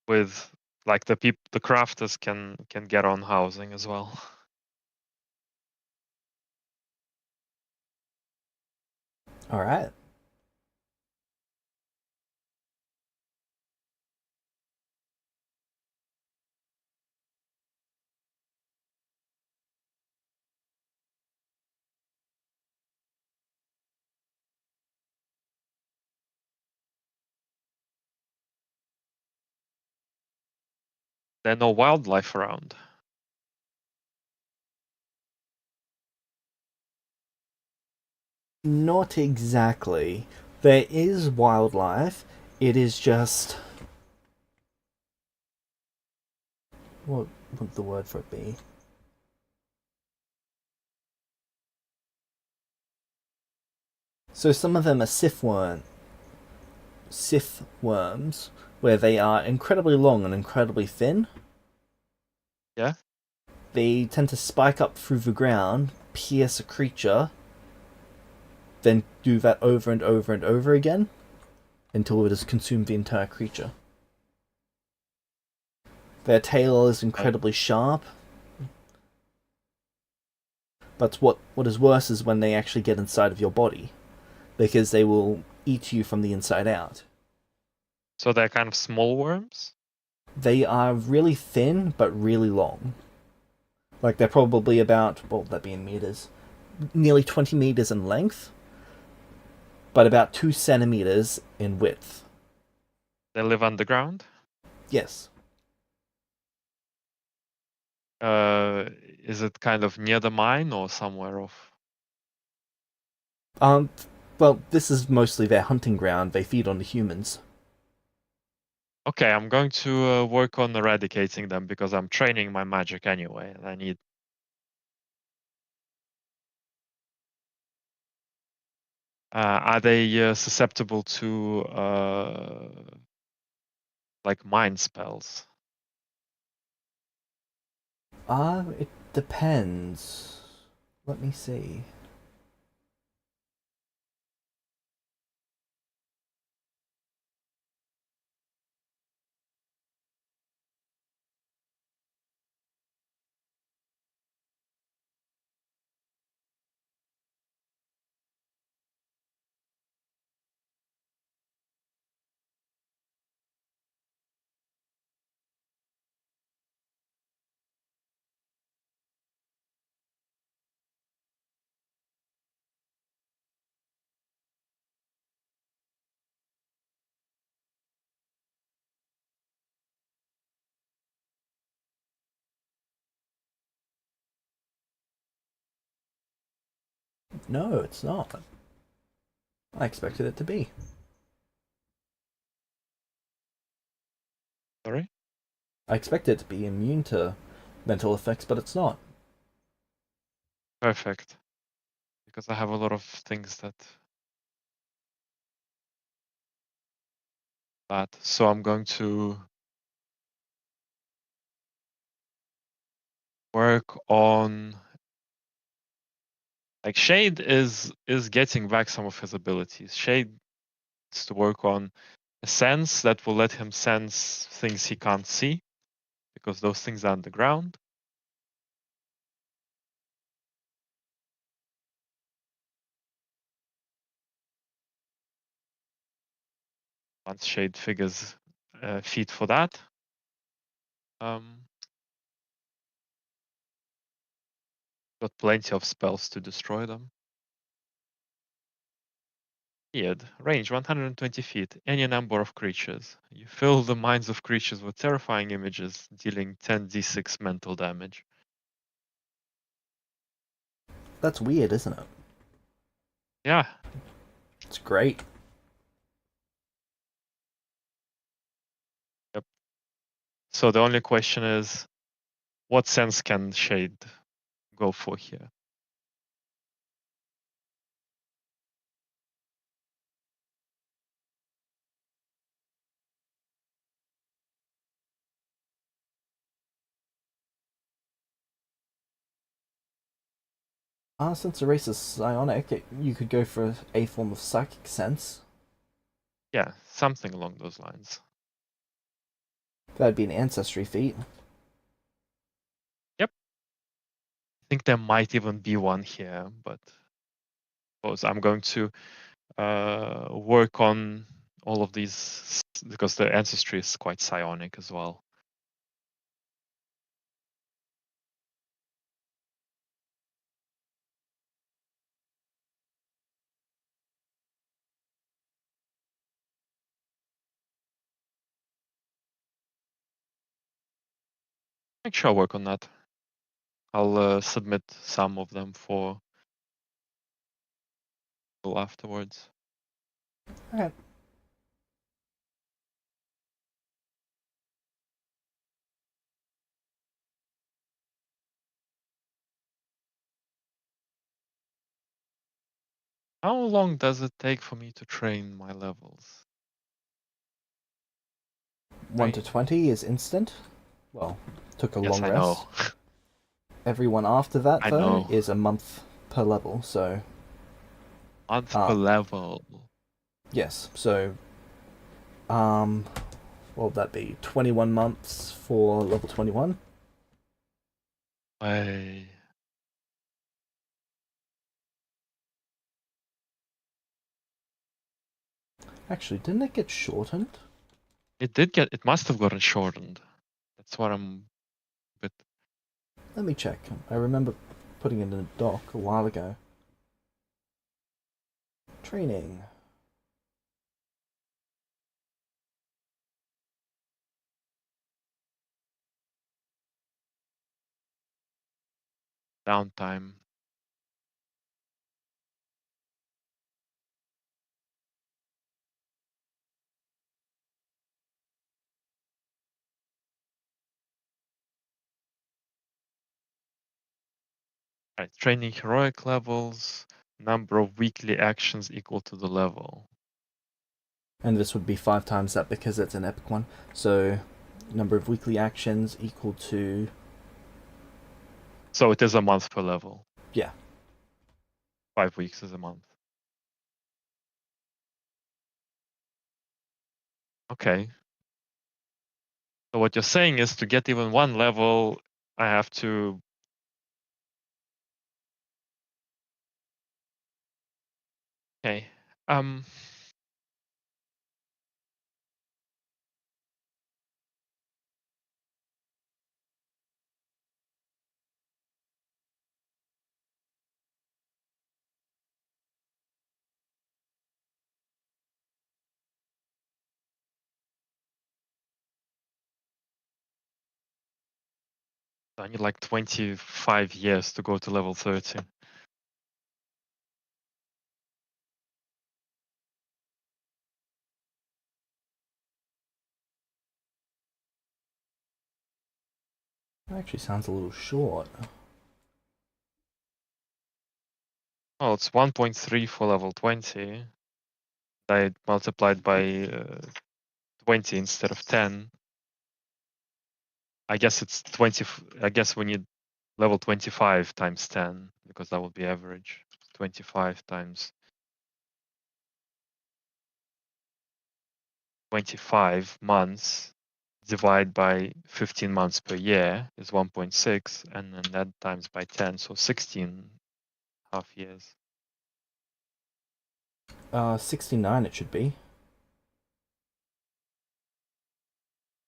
with like the crafters can get on housing as well. Alright. There are no wildlife around. Not exactly. There is wildlife. It is just. What would the word for it be? So some of them are scythe worms, where they are incredibly long and incredibly thin. Yeah. They tend to spike up through the ground, pierce a creature, then do that over and over and over again until it has consumed the entire creature. Their tail is incredibly sharp, but what is worse is when they actually get inside of your body, because they will eat you from the inside out. So they're kind of small worms. They are really thin but really long. Like they're probably about, what would that be in meters? Nearly 20 meters in length, but about 2 centimeters in width. They live underground. Yes. Is it kind of near the mine or somewhere off? Um, well, this is mostly their hunting ground. They feed on the humans. Okay, I'm going to work on eradicating them because I'm training my magic anyway, and I need. Are they susceptible to like mind spells? It depends. Let me see. No, it's not. I expected it to be. Sorry. I expected it to be immune to mental effects, but it's not. Perfect. Because I have a lot of things that. So I'm going to work on, like, Shade is getting back some of his abilities. Shade needs to work on a sense that will let him sense things he can't see, because those things are underground. Once Shade figures a feat for that, got plenty of spells to destroy them. Weird. Range 120 feet. Any number of creatures. You fill the minds of creatures with terrifying images, dealing 10d6 mental damage. That's weird, isn't it? Yeah. It's great. Yep. So the only question is, what sense can Shade go for here? Since the race is psionic, you could go for a form of psychic sense. Yeah, something along those lines. That'd be an ancestry feat. Yep. I think there might even be one here, but suppose I'm going to work on all of these because the ancestry is quite psionic as well. I shall work on that. I'll submit some of them for afterwards. Okay. How long does it take for me to train my levels? 1 to 20 is instant. Well, took a Yes, long I rest. know. Everyone after that, I though, know. is a month per level, so. Month per level. Yes, so. What would that be? 21 months for level 21? I Actually, didn't it get shortened? it must have gotten shortened. That's what I'm a bit. Let me check. I remember putting it in a doc a while ago. Training. Downtime. Right, training heroic levels, number of weekly actions equal to the level. And this would be 5 times that because it's an epic one. So, number of weekly actions equal to. So it is a month per level. Yeah. 5 weeks is a month. Okay. So what you're saying is to get even one level, I have to. Okay. I need like 25 years to go to level 30. That actually sounds a little short. Well, it's 1.3 for level 20. I multiplied by 20 instead of 10. I guess it's 20. I guess we need level 25 times 10, because that would be average. 25 times 25 months divide by 15 months per year is 1.6, and then that times by 10, so 16 half years. 69 it should be.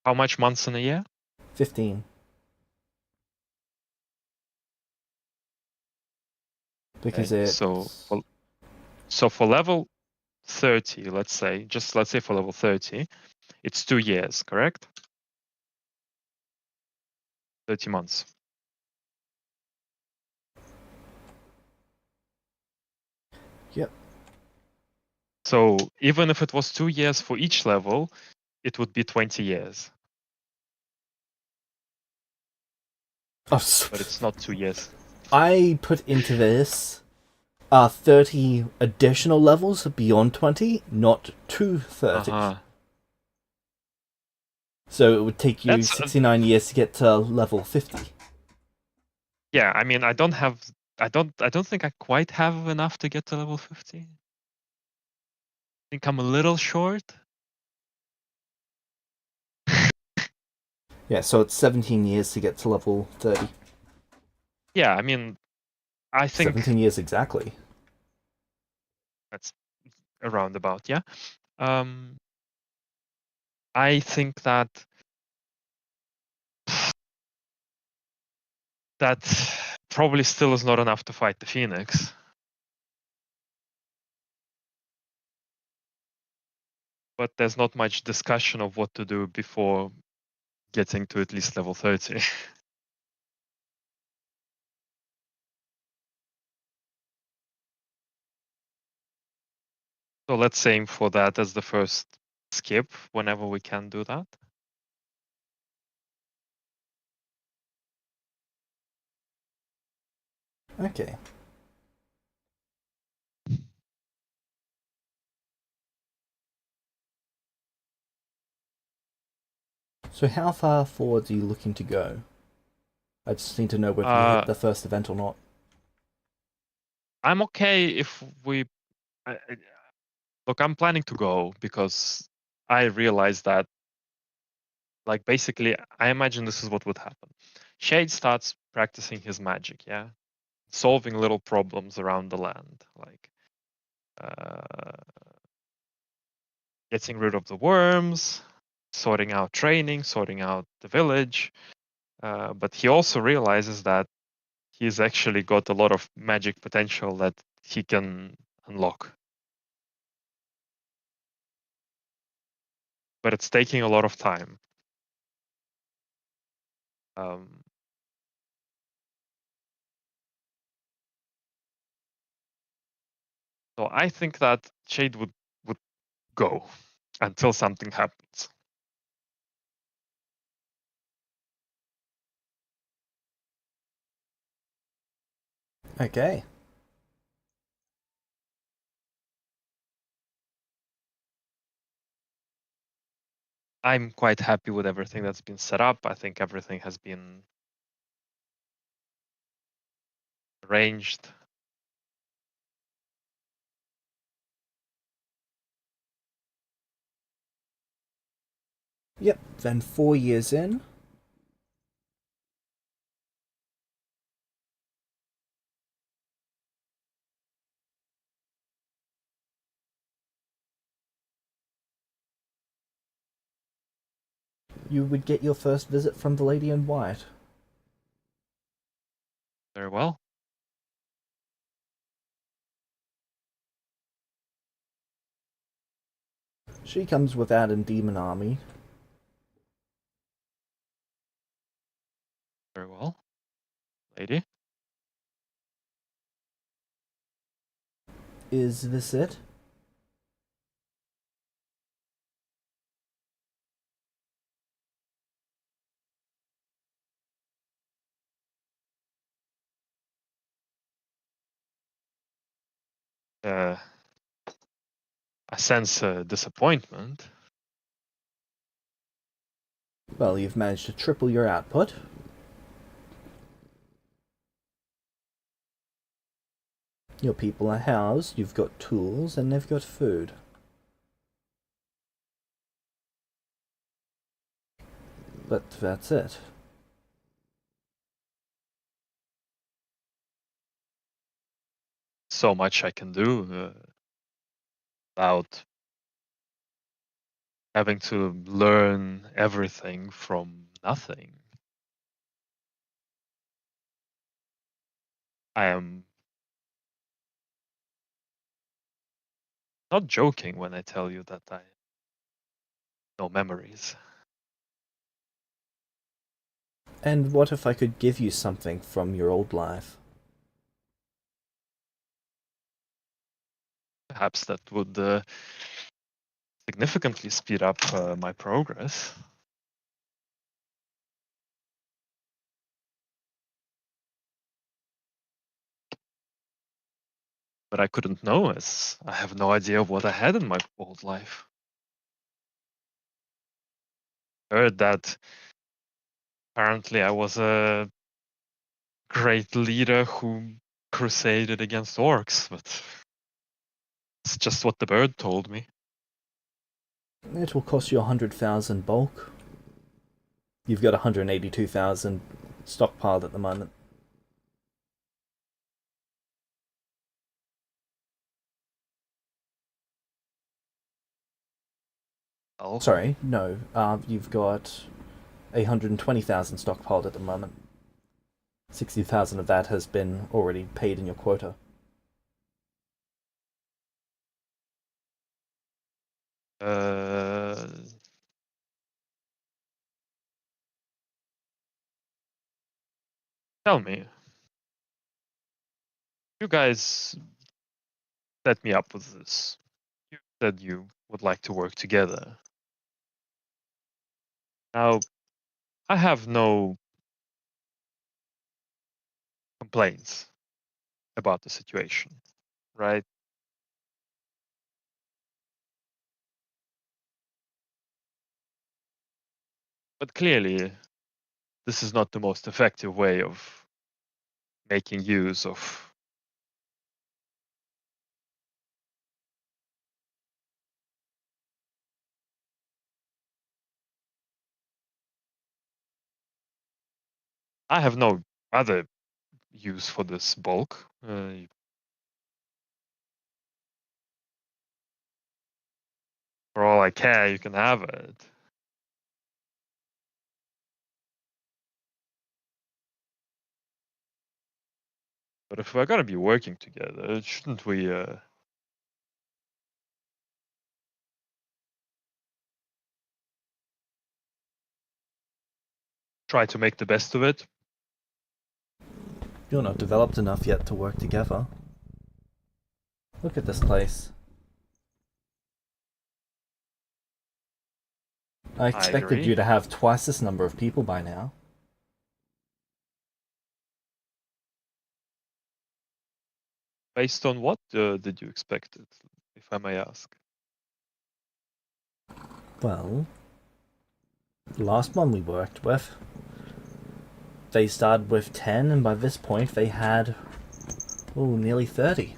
How much months in a year? 15. Because Okay, it's... so for level 30, let's say for level 30, it's 2 years, correct? 30 months. Yep. So even if it was 2 years for each level, it would be 20 years. Oh, But it's not 2 years. I put into this 30 additional levels beyond 20, not to 30. Uh-huh. So it would take you That's 69 years to get to level 50. yeah, I mean, I don't think I quite have enough to get to level 50. I think I'm a little short. Yeah, so it's 17 years to get to level 30. Yeah, I mean, I think 17 years exactly. that's around about, yeah. I think that probably still is not enough to fight the Phoenix. But there's not much discussion of what to do before getting to at least level 30. So let's aim for that as the first skip whenever we can do that. Okay. So how far forward are you looking to go? I just need to know whether you hit the first event or not. I'm okay if we look, I'm planning to go because I realize that, like, basically, I imagine this is what would happen. Shade starts practicing his magic, yeah, solving little problems around the land, like getting rid of the worms, sorting out training, sorting out the village. But he also realizes that he's actually got a lot of magic potential that he can unlock. But it's taking a lot of time. So I think that Shade would go until something happens. Okay. I'm quite happy with everything that's been set up. I think everything has been arranged. Yep, then 4 years in. You would get your first visit from the Lady in White. Very well. She comes without a demon army. Very well. Lady. Is this it? I sense disappointment. Well, you've managed to triple your output. Your people are housed, you've got tools, and they've got food. But that's it. So much I can do without having to learn everything from nothing. I am not joking when I tell you that I have no memories. And what if I could give you something from your old life? Perhaps that would significantly speed up my progress. But I couldn't know, as I have no idea what I had in my old life. Heard that apparently I was a great leader who crusaded against orcs, but it's just what the bird told me. It will cost you 100,000 bulk. You've got 182,000 stockpiled at the moment. Oh, Sorry, no. You've got 120,000 stockpiled at the moment. 60,000 of that has been already paid in your quota. uh, tell me, you guys set me up with this. You said you would like to work together. Now, I have no complaints about the situation, right? But clearly, this is not the most effective way of making use of. I have no other use for this bulk. For all I care, you can have it. But if we're gonna be working together, shouldn't we try to make the best of it? You're not developed enough yet to work together. Look at this place. I I expected agree. you to have twice this number of people by now. Based on what did you expect it, if I may ask? Well, the last one we worked with, they started with 10, and by this point they had, nearly 30.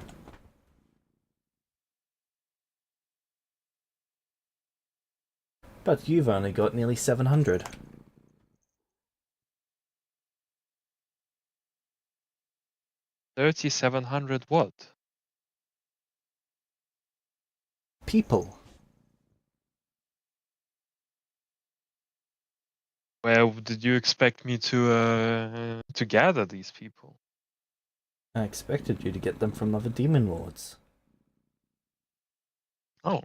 But you've only got nearly 700. 3,700 what? People. Where did you expect me to gather these people? I expected you to get them from other demon lords. Oh,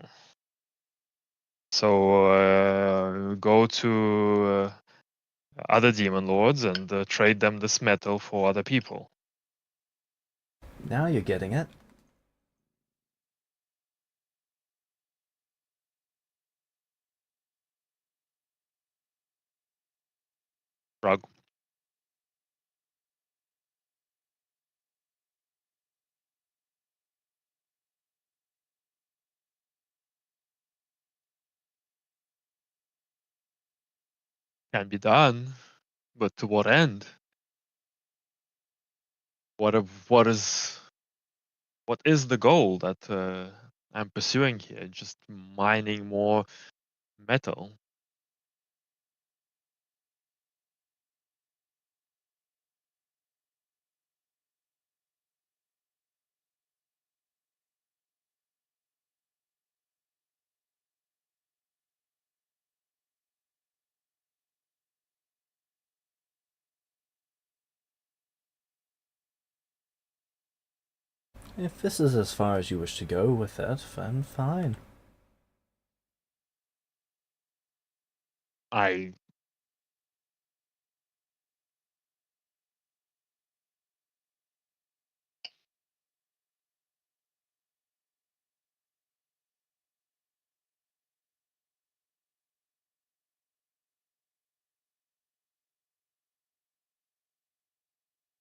so go to other demon lords and trade them this metal for other people. Now you're getting it. Rug. Can be done, but to what end? What is what is the goal that I'm pursuing here? Just mining more metal. If this is as far as you wish to go with it, then fine. I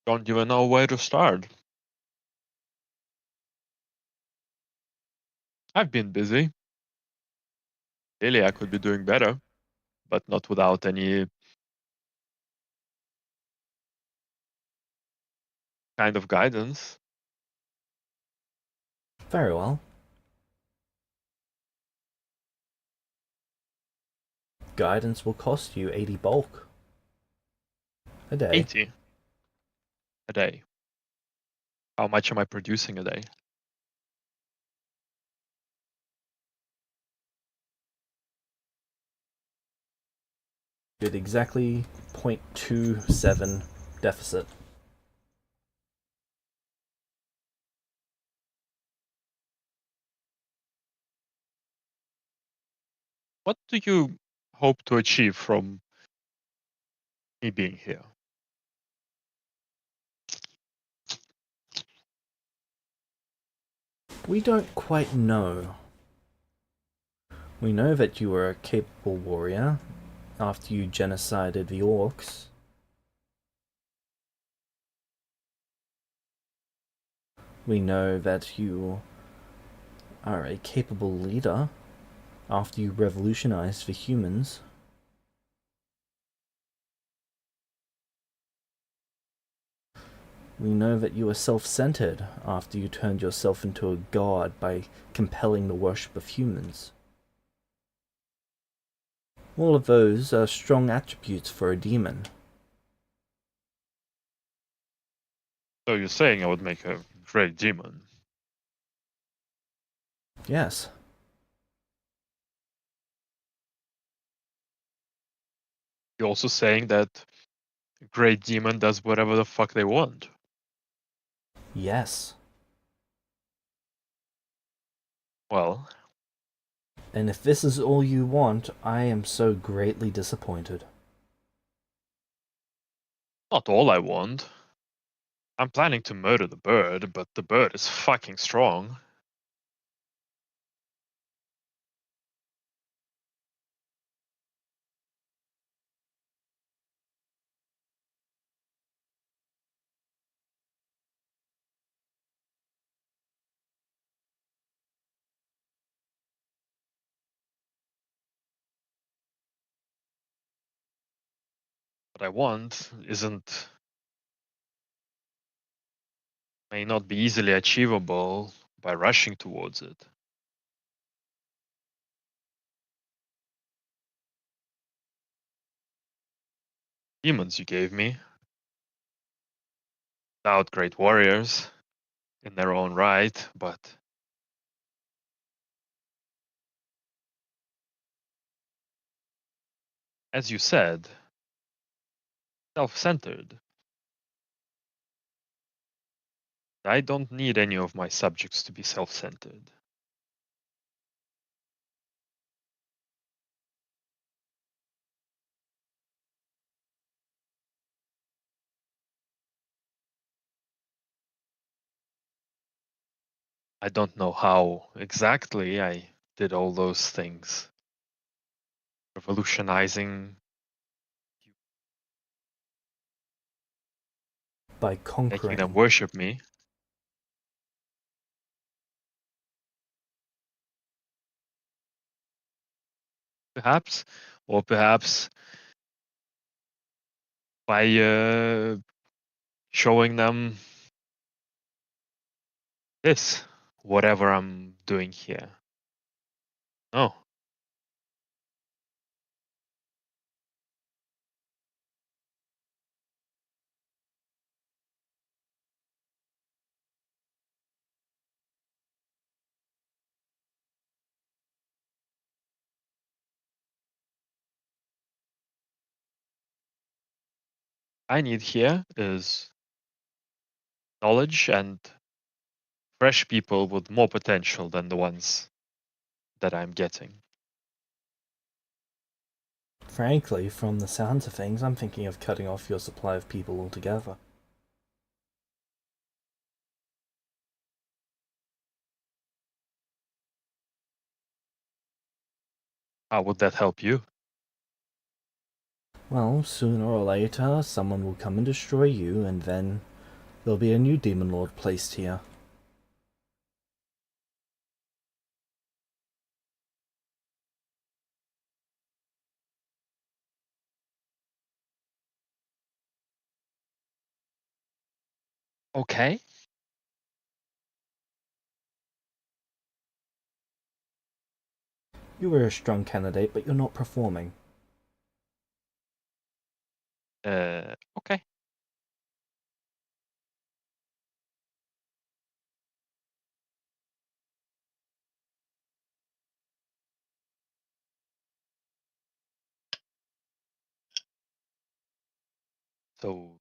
don't even know where to start. I've been busy. Clearly, I could be doing better, but not without any kind of guidance. Very well. Guidance will cost you 80 bulk a day. 80 a day. How much am I producing a day? Did exactly 0.27 deficit. What do you hope to achieve from me being here? We don't quite know. We know that you were a capable warrior after you genocided the orcs. We know that you are a capable leader after you revolutionized the humans. We know that you are self-centered after you turned yourself into a god by compelling the worship of humans. All of those are strong attributes for a demon. So you're saying I would make a great demon? Yes. You're also saying that a great demon does whatever the fuck they want? Yes. Well, And if this is all you want, I am so greatly disappointed. not all I want. I'm planning to murder the bird, but the bird is fucking strong. What I want isn't may not be easily achievable by rushing towards it. Demons you gave me, without great warriors in their own right, but as you said, self-centered. I don't need any of my subjects to be self-centered. I don't know how exactly I did all those things. Revolutionizing, By making them conquering. worship me. Perhaps, or perhaps by showing them this, whatever I'm doing here. Oh, I need here is knowledge and fresh people with more potential than the ones that I'm getting. Frankly, from the sounds of things, I'm thinking of cutting off your supply of people altogether. How would that help you? Well, sooner or later, someone will come and destroy you, and then there'll be a new demon lord placed here. Okay. You were a strong candidate, but you're not performing. Okay. So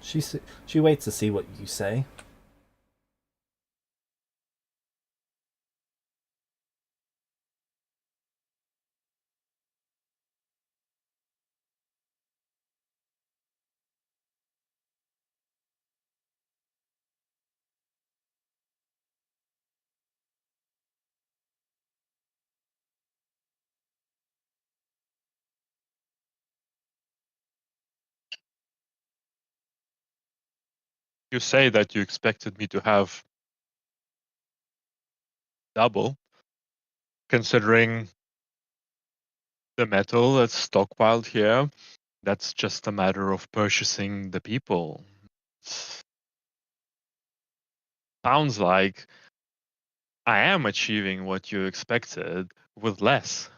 She waits to see what you say. you say that you expected me to have double, considering the metal that's stockpiled here. That's just a matter of purchasing the people. Sounds like I am achieving what you expected with less.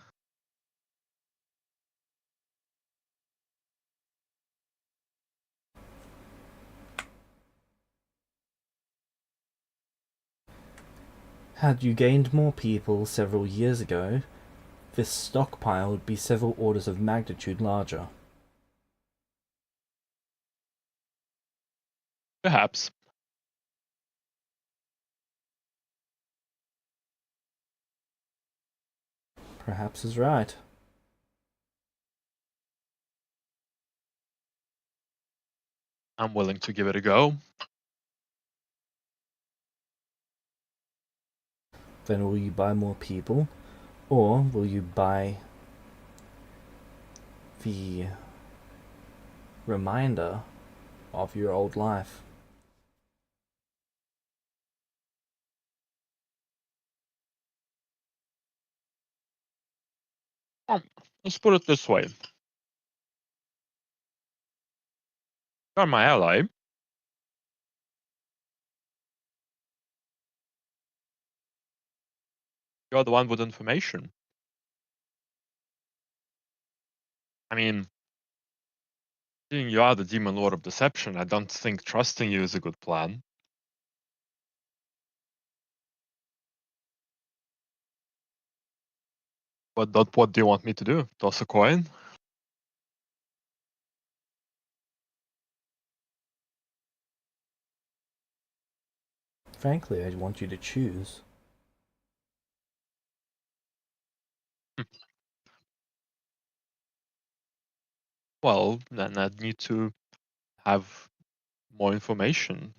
Had you gained more people several years ago, this stockpile would be several orders of magnitude larger. Perhaps. Perhaps is right. I'm willing to give it a go. Then will you buy more people? Or will you buy the reminder of your old life? Oh, let's put it this way. You're my ally. You're the one with information. I mean, seeing you are the Demon Lord of Deception, I don't think trusting you is a good plan. But what do you want me to do? Toss a coin? Frankly, I want you to choose. Well, then I'd need to have more information.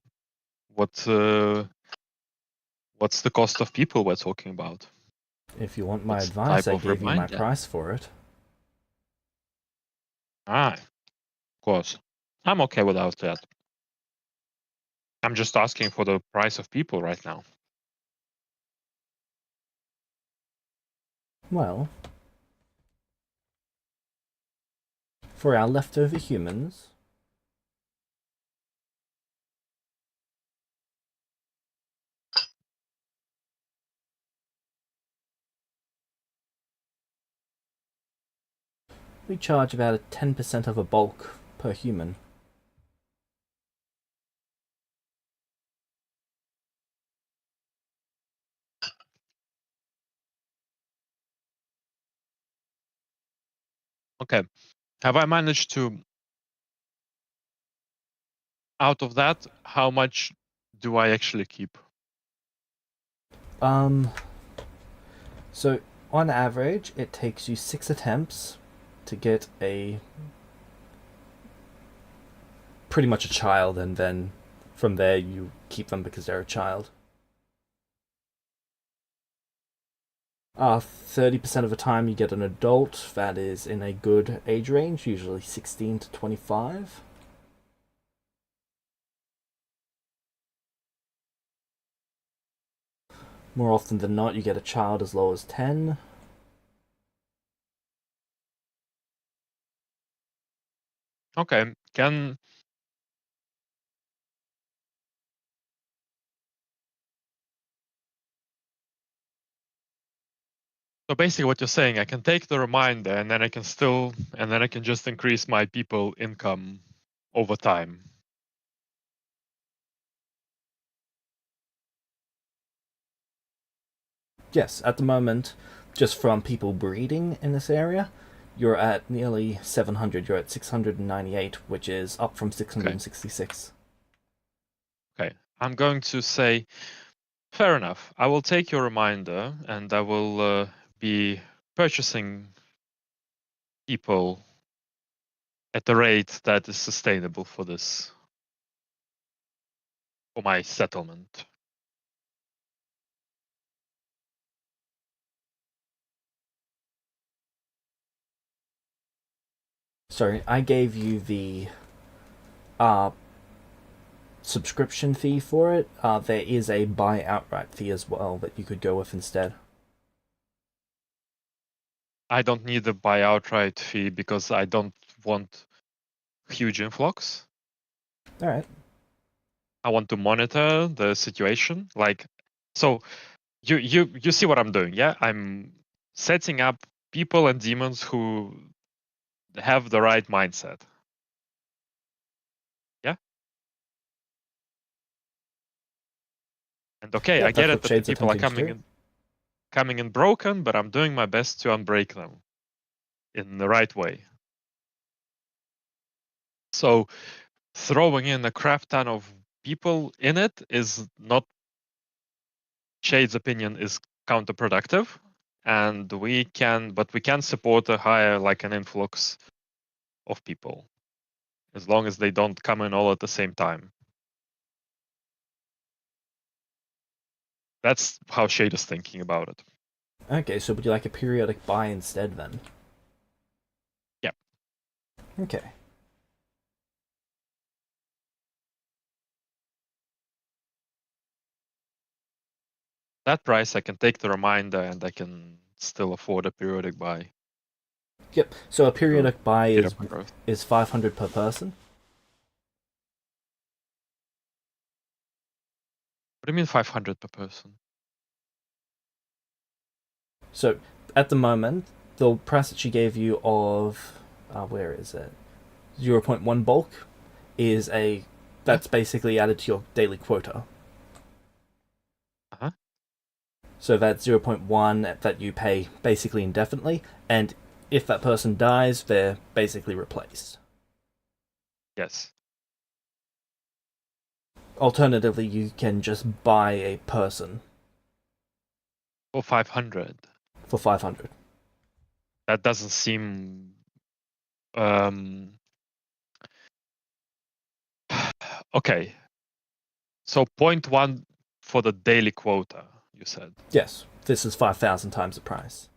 What's the cost of people we're talking about? If you want my What advice, type I of gave you my reminder? price for it. Of course. I'm okay without that. I'm just asking for the price of people right now. Well, for our leftover humans, we charge about a 10% of a bulk per human. Okay. Have I managed to, out of that, how much do I actually keep? So on average, it takes you 6 attempts to get a pretty much a child, and then from there you keep them because they're a child. 30% of the time you get an adult that is in a good age range, usually 16 to 25. More often than not, you get a child as low as 10. Okay. So basically what you're saying, I can take the reminder and then I can just increase my people income over time. Yes, at the moment, just from people breeding in this area, you're at nearly 700. You're at 698, which is up from 666. Okay. I'm going to say, fair enough. I will take your reminder and I will be purchasing people at a rate that is sustainable for my settlement. Sorry, I gave you the uh, subscription fee for it. There is a buy outright fee as well that you could go with instead. I don't need a buy outright fee because I don't want huge influx. All right. I want to monitor the situation. So you see what I'm doing, yeah? I'm setting up people and demons who have the right mindset. Yeah? And okay, I Yep, get that's it what that the Shade's people are attempting to do. coming in broken, but I'm doing my best to unbreak them in the right way. So throwing in a crap ton of people in it is not, Shade's opinion, is counterproductive. And we can support a higher, like an influx of people, as long as they don't come in all at the same time. That's how Shade is thinking about it. Okay, so would you like a periodic buy instead then? Yeah. Okay. That price, I can take the reminder and I can still afford a periodic buy Yep. So a to periodic buy speed up my growth. is 500 per person. What do you mean 500 per person? So at the moment, the price that she gave you of where is it? 0.1 bulk is a Yeah. that's basically added to your daily quota. Uh-huh. So that's 0.1 that you pay basically indefinitely, and if that person dies, they're basically replaced. Yes. Alternatively, you can just buy a person For 500. for 500. That doesn't seem Okay. So 0.1 for the daily quota, you said. Yes, this is 5,000 times the price.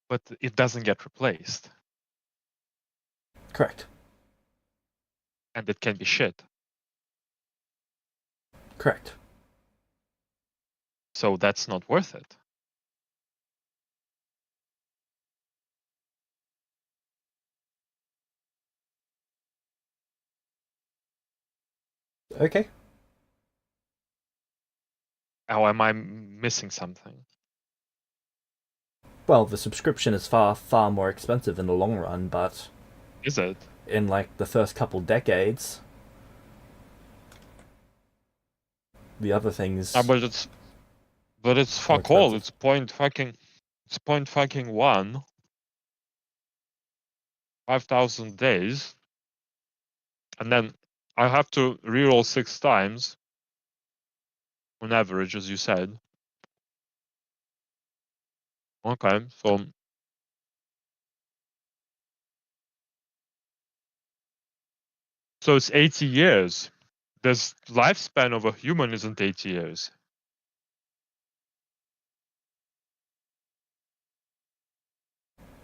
But it doesn't get replaced. Correct. And it can be shit. Correct. So that's not worth it. Okay. How am I missing something? Well, the subscription is far, far more expensive in the long run, but Is it? in like the first couple decades, the other things But it's more fuck all. expensive. It's point fucking one. 5,000 days. And then I have to reroll 6 times on average, as you said. Okay, so it's 80 years. The lifespan of a human isn't 80 years.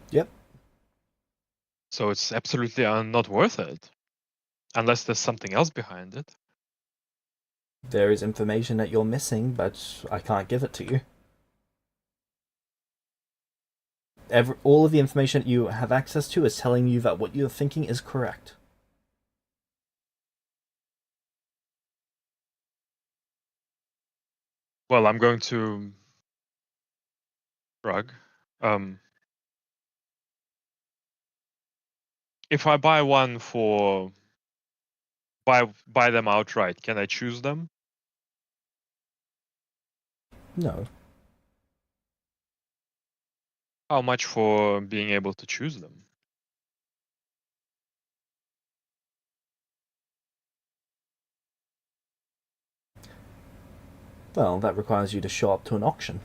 Yep. So it's absolutely not worth it. Unless there's something else behind it. There is information that you're missing, but I can't give it to you. All of the information you have access to is telling you that what you're thinking is correct. Well, I'm going to Rug. If I buy one for buy them outright, can I choose them? No. How much for being able to choose them? Well, that requires you to show up to an auction.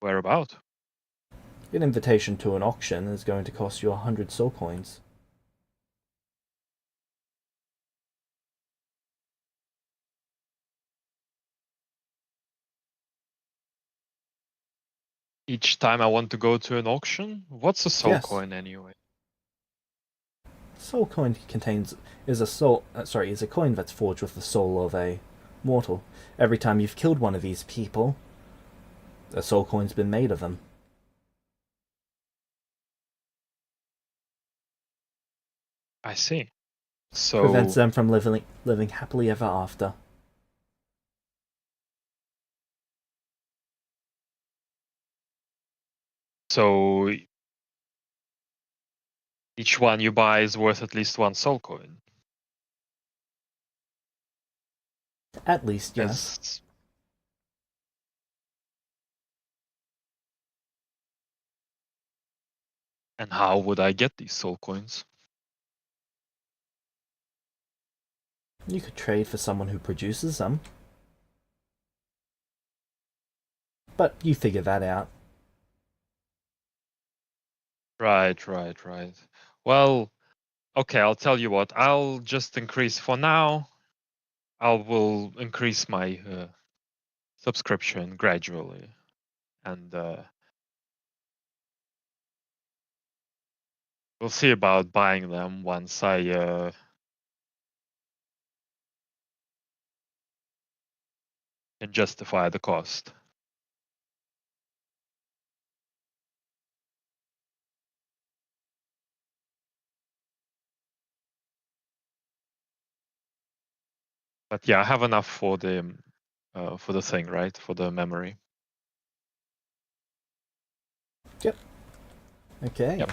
Whereabout? An invitation to an auction is going to cost you 100 soul coins. Each time I want to go to an auction? What's a soul Yes. coin anyway? Soul coin is a coin that's forged with the soul of a mortal. Every time you've killed one of these people, a soul coin's been made of them. I see. Prevents So them from living happily ever after. so each one you buy is worth at least 1 soul coin. At least, yes. As and how would I get these soul coins? You could trade for someone who produces them. But you figure that out. Right. Well, okay, I'll tell you what. I'll just increase for now. I will increase my subscription gradually, and we'll see about buying them once I can justify the cost. But yeah, I have enough for the thing, right? For the memory. Yep. Okay. Yep.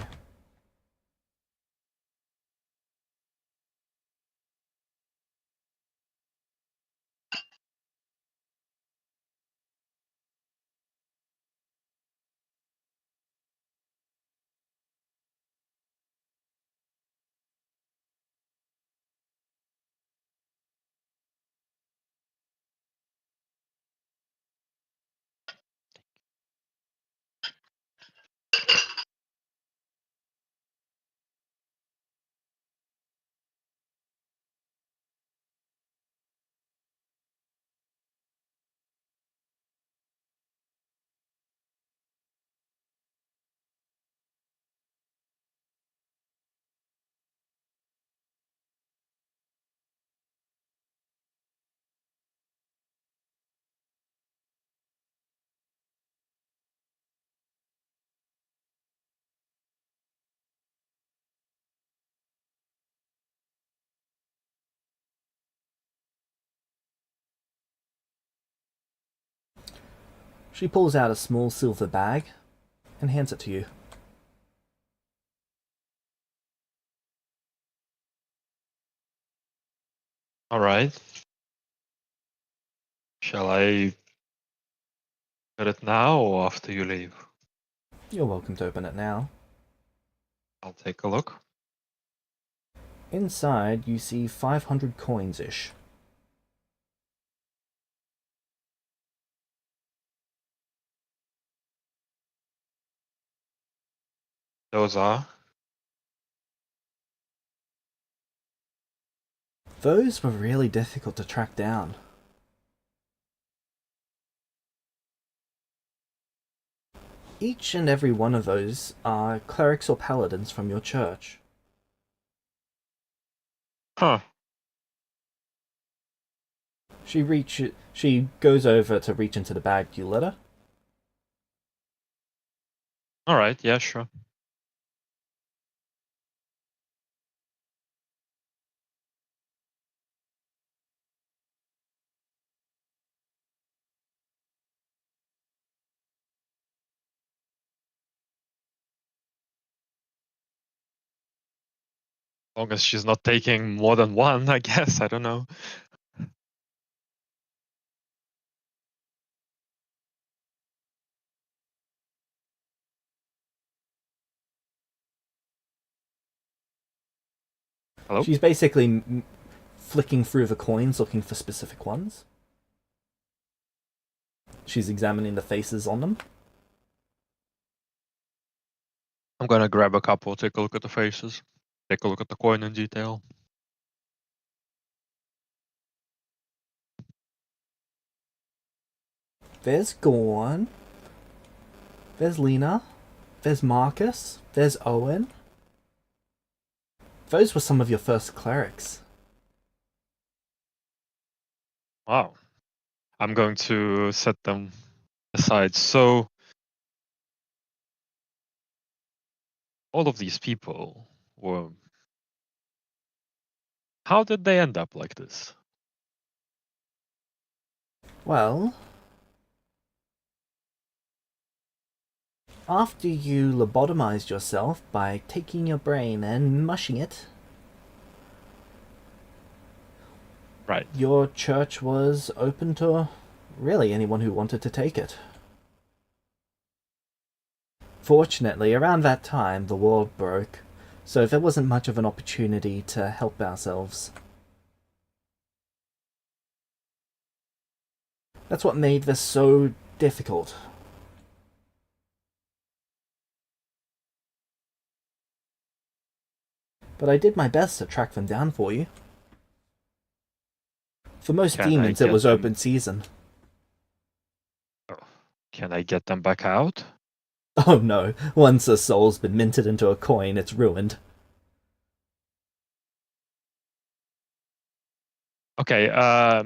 She pulls out a small silver bag and hands it to you. All right. Shall I get it now or after you leave? You're welcome to open it now. I'll take a look. Inside, you see 500 coins-ish. Those are. Those were really difficult to track down. Each and every one of those are clerics or paladins from your church. Huh. She goes over to reach into the bag you let her. All right. Yeah, sure. As long as she's not taking more than one, I guess. I don't know. Hello? She's basically flicking through the coins looking for specific ones. She's examining the faces on them. I'm gonna grab a couple, take a look at the faces, take a look at the coin in detail. There's Gorn. There's Lena. There's Marcus. There's Owen. Those were some of your first clerics. Wow. I'm going to set them aside. So, all of these people were. How did they end up like this? Well, after you lobotomized yourself by taking your brain and mushing it, Right. your church was open to really anyone who wanted to take it. Fortunately, around that time, the war broke, so there wasn't much of an opportunity to help ourselves. That's what made this so difficult. But I did my best to track them down for you. For most Can I demons, it get was them? open season. Can I get them back out? Oh no, once a soul's been minted into a coin, it's ruined. Okay. Uh.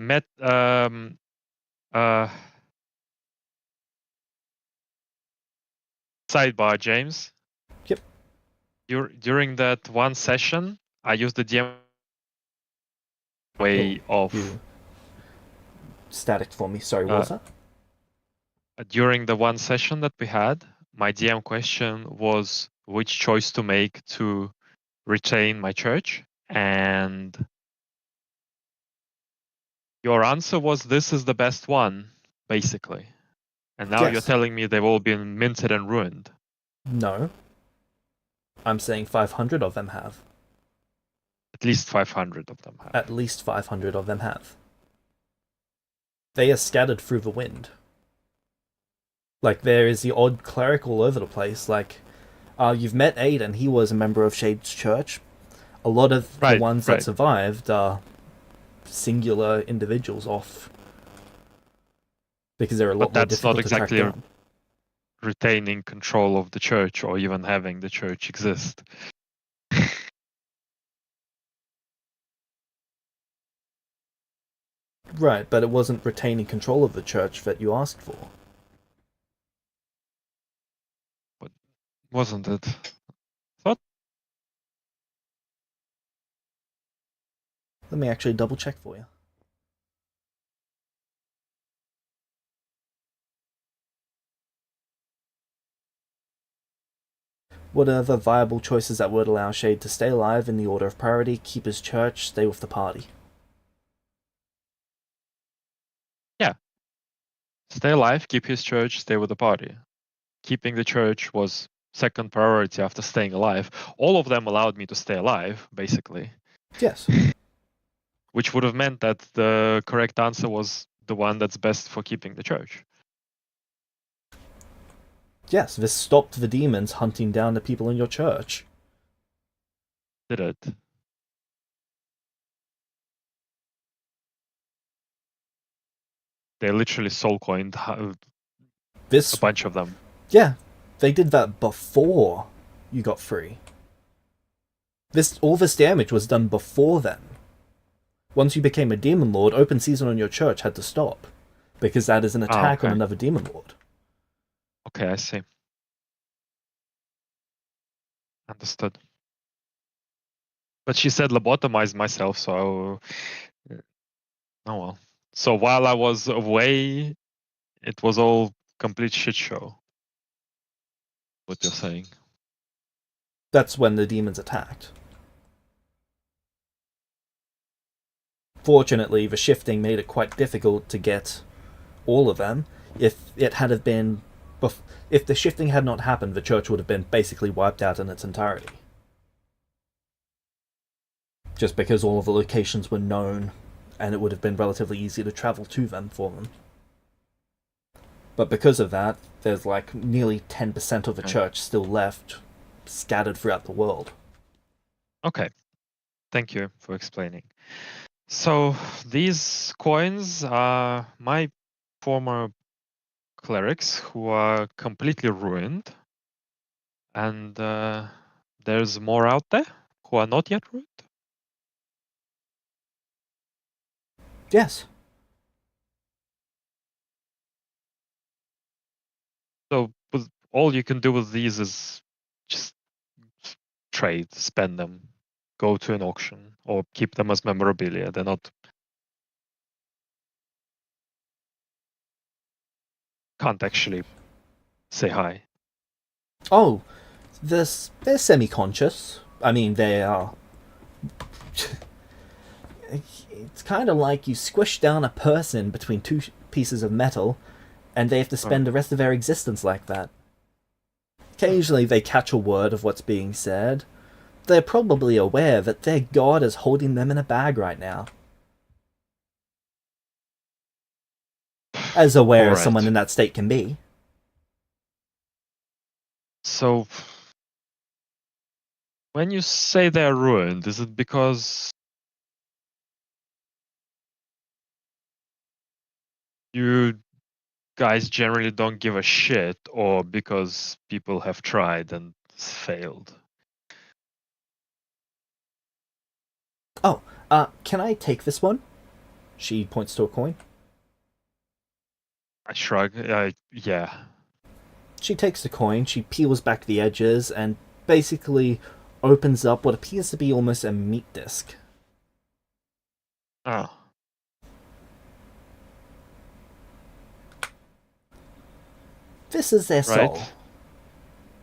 Sidebar, James. Yep. During that one session, I used the DM way of. You static for me. Sorry, what was that? During the one session that we had, my DM question was which choice to make to retain my church, and your answer was this is the best one, basically. And now you're Yes. telling me they've all been minted and ruined. No. I'm saying 500 of them have. At least 500 of them have. At least 500 of them have. They are scattered through the wind. Like, there is the odd cleric all over the place. Like, you've met Aiden, he was a member of Shade's church. A lot of the ones that survived are singular individuals off. Because they're a lot more difficult to track down. Retaining control of the church or even having the church exist. Right, but it wasn't retaining control of the church that you asked for. But wasn't it? Thought. Let me actually double check for you. What are the viable choices that would allow Shade to stay alive in the order of priority, keep his church, stay with the party? Yeah. Stay alive, keep his church, stay with the party. Keeping the church was second priority after staying alive. All of them allowed me to stay alive, basically. Yes. Which would have meant that the correct answer was the one that's best for keeping the church. Yes, this stopped the demons hunting down the people in your church. Did it? They literally soul coined a This, bunch of them. yeah, they did that before you got free. All this damage was done before then. Once you became a demon lord, open season on your church had to stop, because that is an attack on Okay. another demon lord. Okay, I see. Understood. But she said lobotomize myself, so oh well. So while I was away, it was all complete shit show. What you're saying? That's when the demons attacked. Fortunately, the shifting made it quite difficult to get all of them. If the shifting had not happened, the church would have been basically wiped out in its entirety. Just because all of the locations were known, and it would have been relatively easy to travel to them for them. But because of that, there's like nearly 10% of the church still left, scattered throughout the world. Okay. Thank you for explaining. So these coins are my former clerics who are completely ruined, and there's more out there who are not yet ruined. Yes. So all you can do with these is just trade, spend them, go to an auction, or keep them as memorabilia. They're not. Can't actually say hi. Oh, they're semi-conscious. I mean, they are. It's kind of like you squish down a person between two pieces of metal, and they have to spend the rest of their existence like that. Occasionally, they catch a word of what's being said. They're probably aware that their god is holding them in a bag right now. As aware as someone in that state can be. So, when you say they're ruined, is it because you guys generally don't give a shit, or because people have tried and failed? Oh, can I take this one? She points to a coin. I shrug. Yeah. She takes the coin, she peels back the edges, and basically opens up what appears to be almost a meat disc. Oh. This is their soul.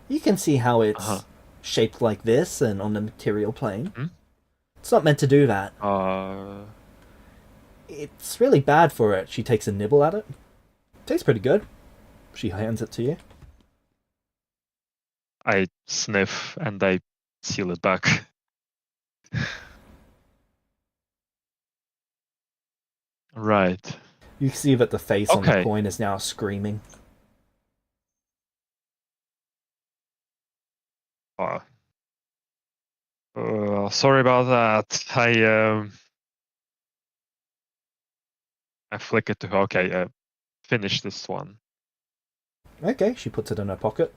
You can see how it's shaped like this and on the material plane. Hmm? It's not meant to do that. It's really bad for it. She takes a nibble at it. Tastes pretty good. She hands it to you. I sniff and I seal it back. Right. You see that the face on the coin is now screaming. Sorry about that. I flick it to her. Okay, finish this one. Okay, she puts it in her pocket.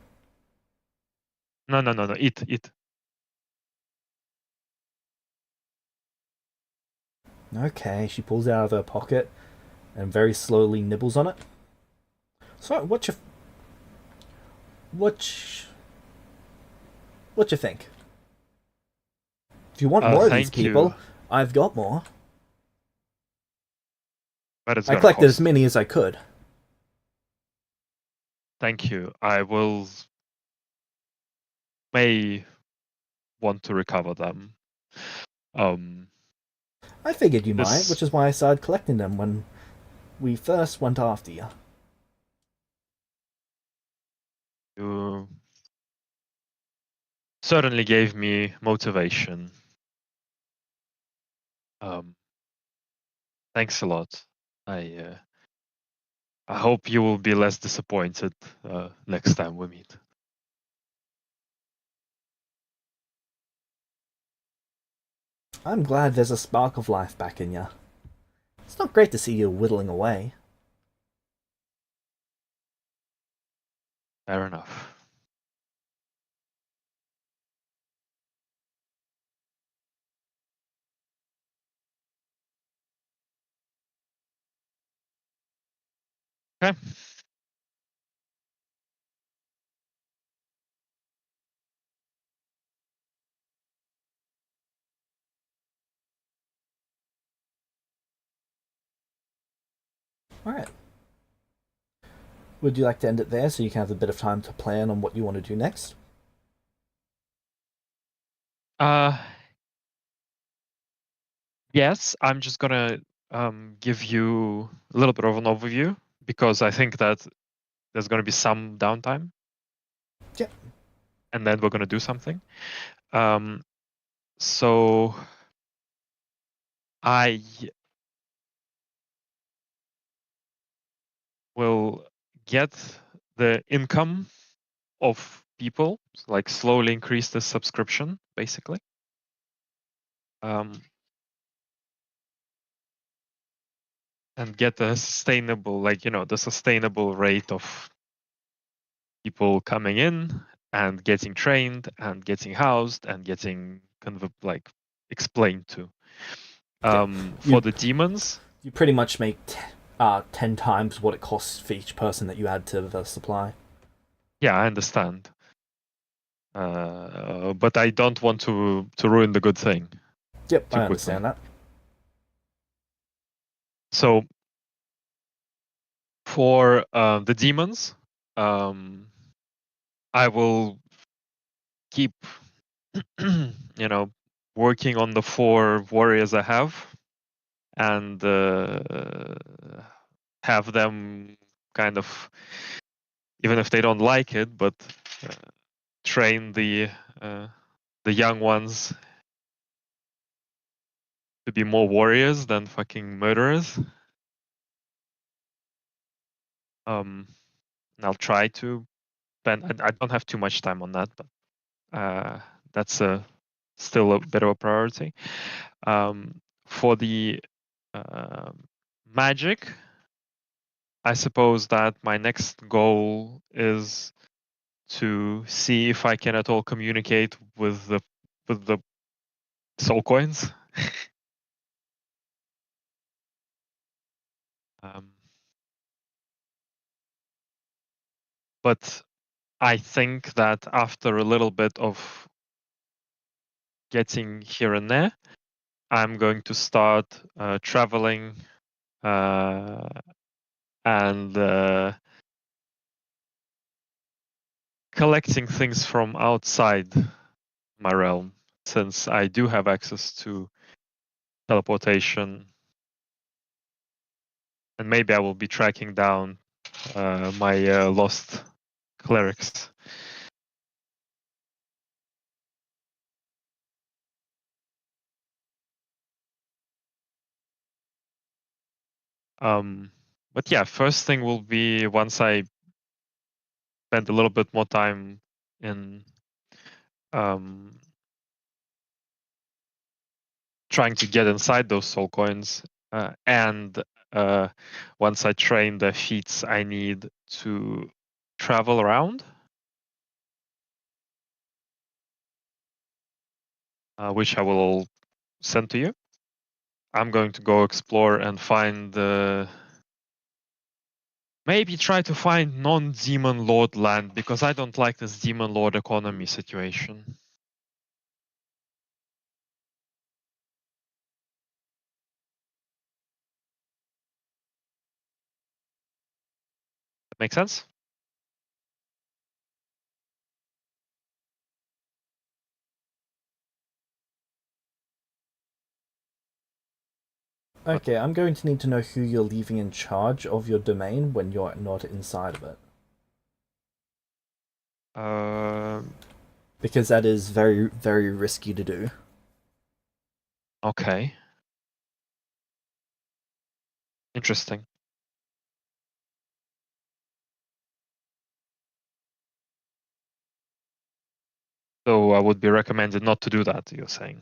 No. Eat. Okay, she pulls it out of her pocket and very slowly nibbles on it. So, what you think? If you want more of these people, I've got more. But it's I collected as many as I could. Thank you. I will may want to recover them. I figured you might, This which is why I started collecting them when we first went after you. you certainly gave me motivation. Thanks a lot. I hope you will be less disappointed next time we meet. I'm glad there's a spark of life back in you. It's not great to see you whittling away. Fair enough. Okay. Alright. Would you like to end it there so you can have a bit of time to plan on what you want to do next? Yes, I'm just gonna give you a little bit of an overview because I think that there's gonna be some downtime. Yeah. And then we're gonna do something. So I will get the income of people, like slowly increase the subscription, basically. And get a sustainable, the sustainable rate of people coming in and getting trained and getting housed and getting explained to. For the demons, you pretty much make 10 times what it costs for each person that you add to the supply. yeah, I understand. But I don't want to ruin the good thing. Yep, Too I quickly. understand that. So for the demons, I will keep, working on the 4 warriors I have, and have them kind of, even if they don't like it, but train the young ones to be more warriors than fucking murderers. I'll try to spend. I don't have too much time on that, but that's still a bit of a priority. For the magic, I suppose that my next goal is to see if I can at all communicate with the soul coins. But I think that after a little bit of getting here and there, I'm going to start traveling and collecting things from outside my realm, since I do have access to teleportation, and maybe I will be tracking down my lost clerics. But yeah, first thing will be, once I spend a little bit more time in trying to get inside those soul coins, and once I train the feats I need to travel around, which I will send to you. I'm going to go explore and find maybe try to find non-demon lord land, because I don't like this demon lord economy situation. That makes sense? Okay, I'm going to need to know who you're leaving in charge of your domain when you're not inside of it. Because that is very, very risky to do. Okay. Interesting. So I would be recommended not to do that, you're saying?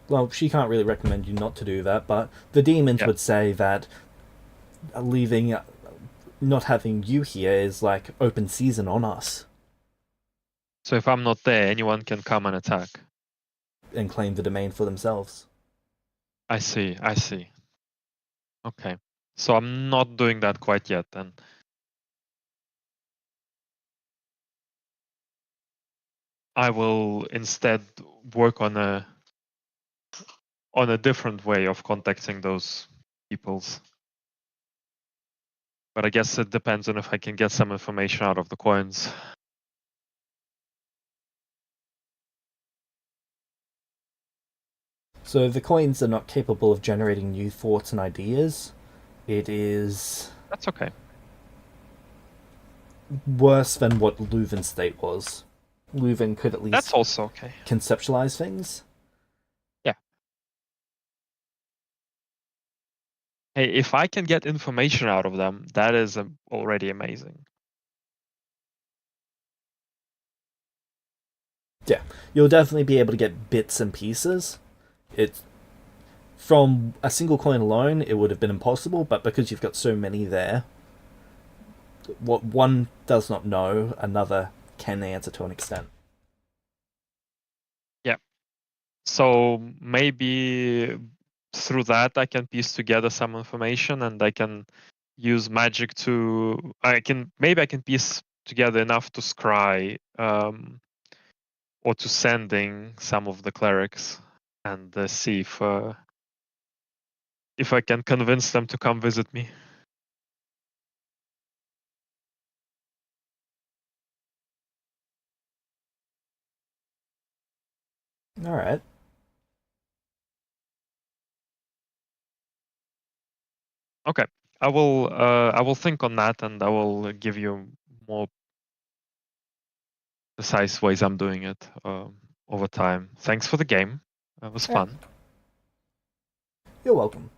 Well, she can't really recommend you not to do that, but the demons Yeah. would say that leaving, not having you here is like open season on us So if I'm not there, anyone can come and attack. and claim the domain for themselves. I see, I see. Okay. So I'm not doing that quite yet then. I will instead work on a different way of contacting those peoples. But I guess it depends on if I can get some information out of the coins. So if the coins are not capable of generating new thoughts and ideas, it is That's okay. worse than what Leuven's state was. Leuven could at That's least also okay. conceptualize things. Yeah. Hey, if I can get information out of them, that is already amazing. Yeah, you'll definitely be able to get bits and pieces. It's from a single coin alone, it would have been impossible, but because you've got so many there, what one does not know, another can answer to an extent. Yeah. So maybe through that I can piece together some information and I can use magic to I can piece together enough to scry or to sending some of the clerics and see if I can convince them to come visit me. All right. Okay. I will think on that and I will give you more precise ways I'm doing it over time. Thanks for the game. It was Yeah. fun. You're welcome.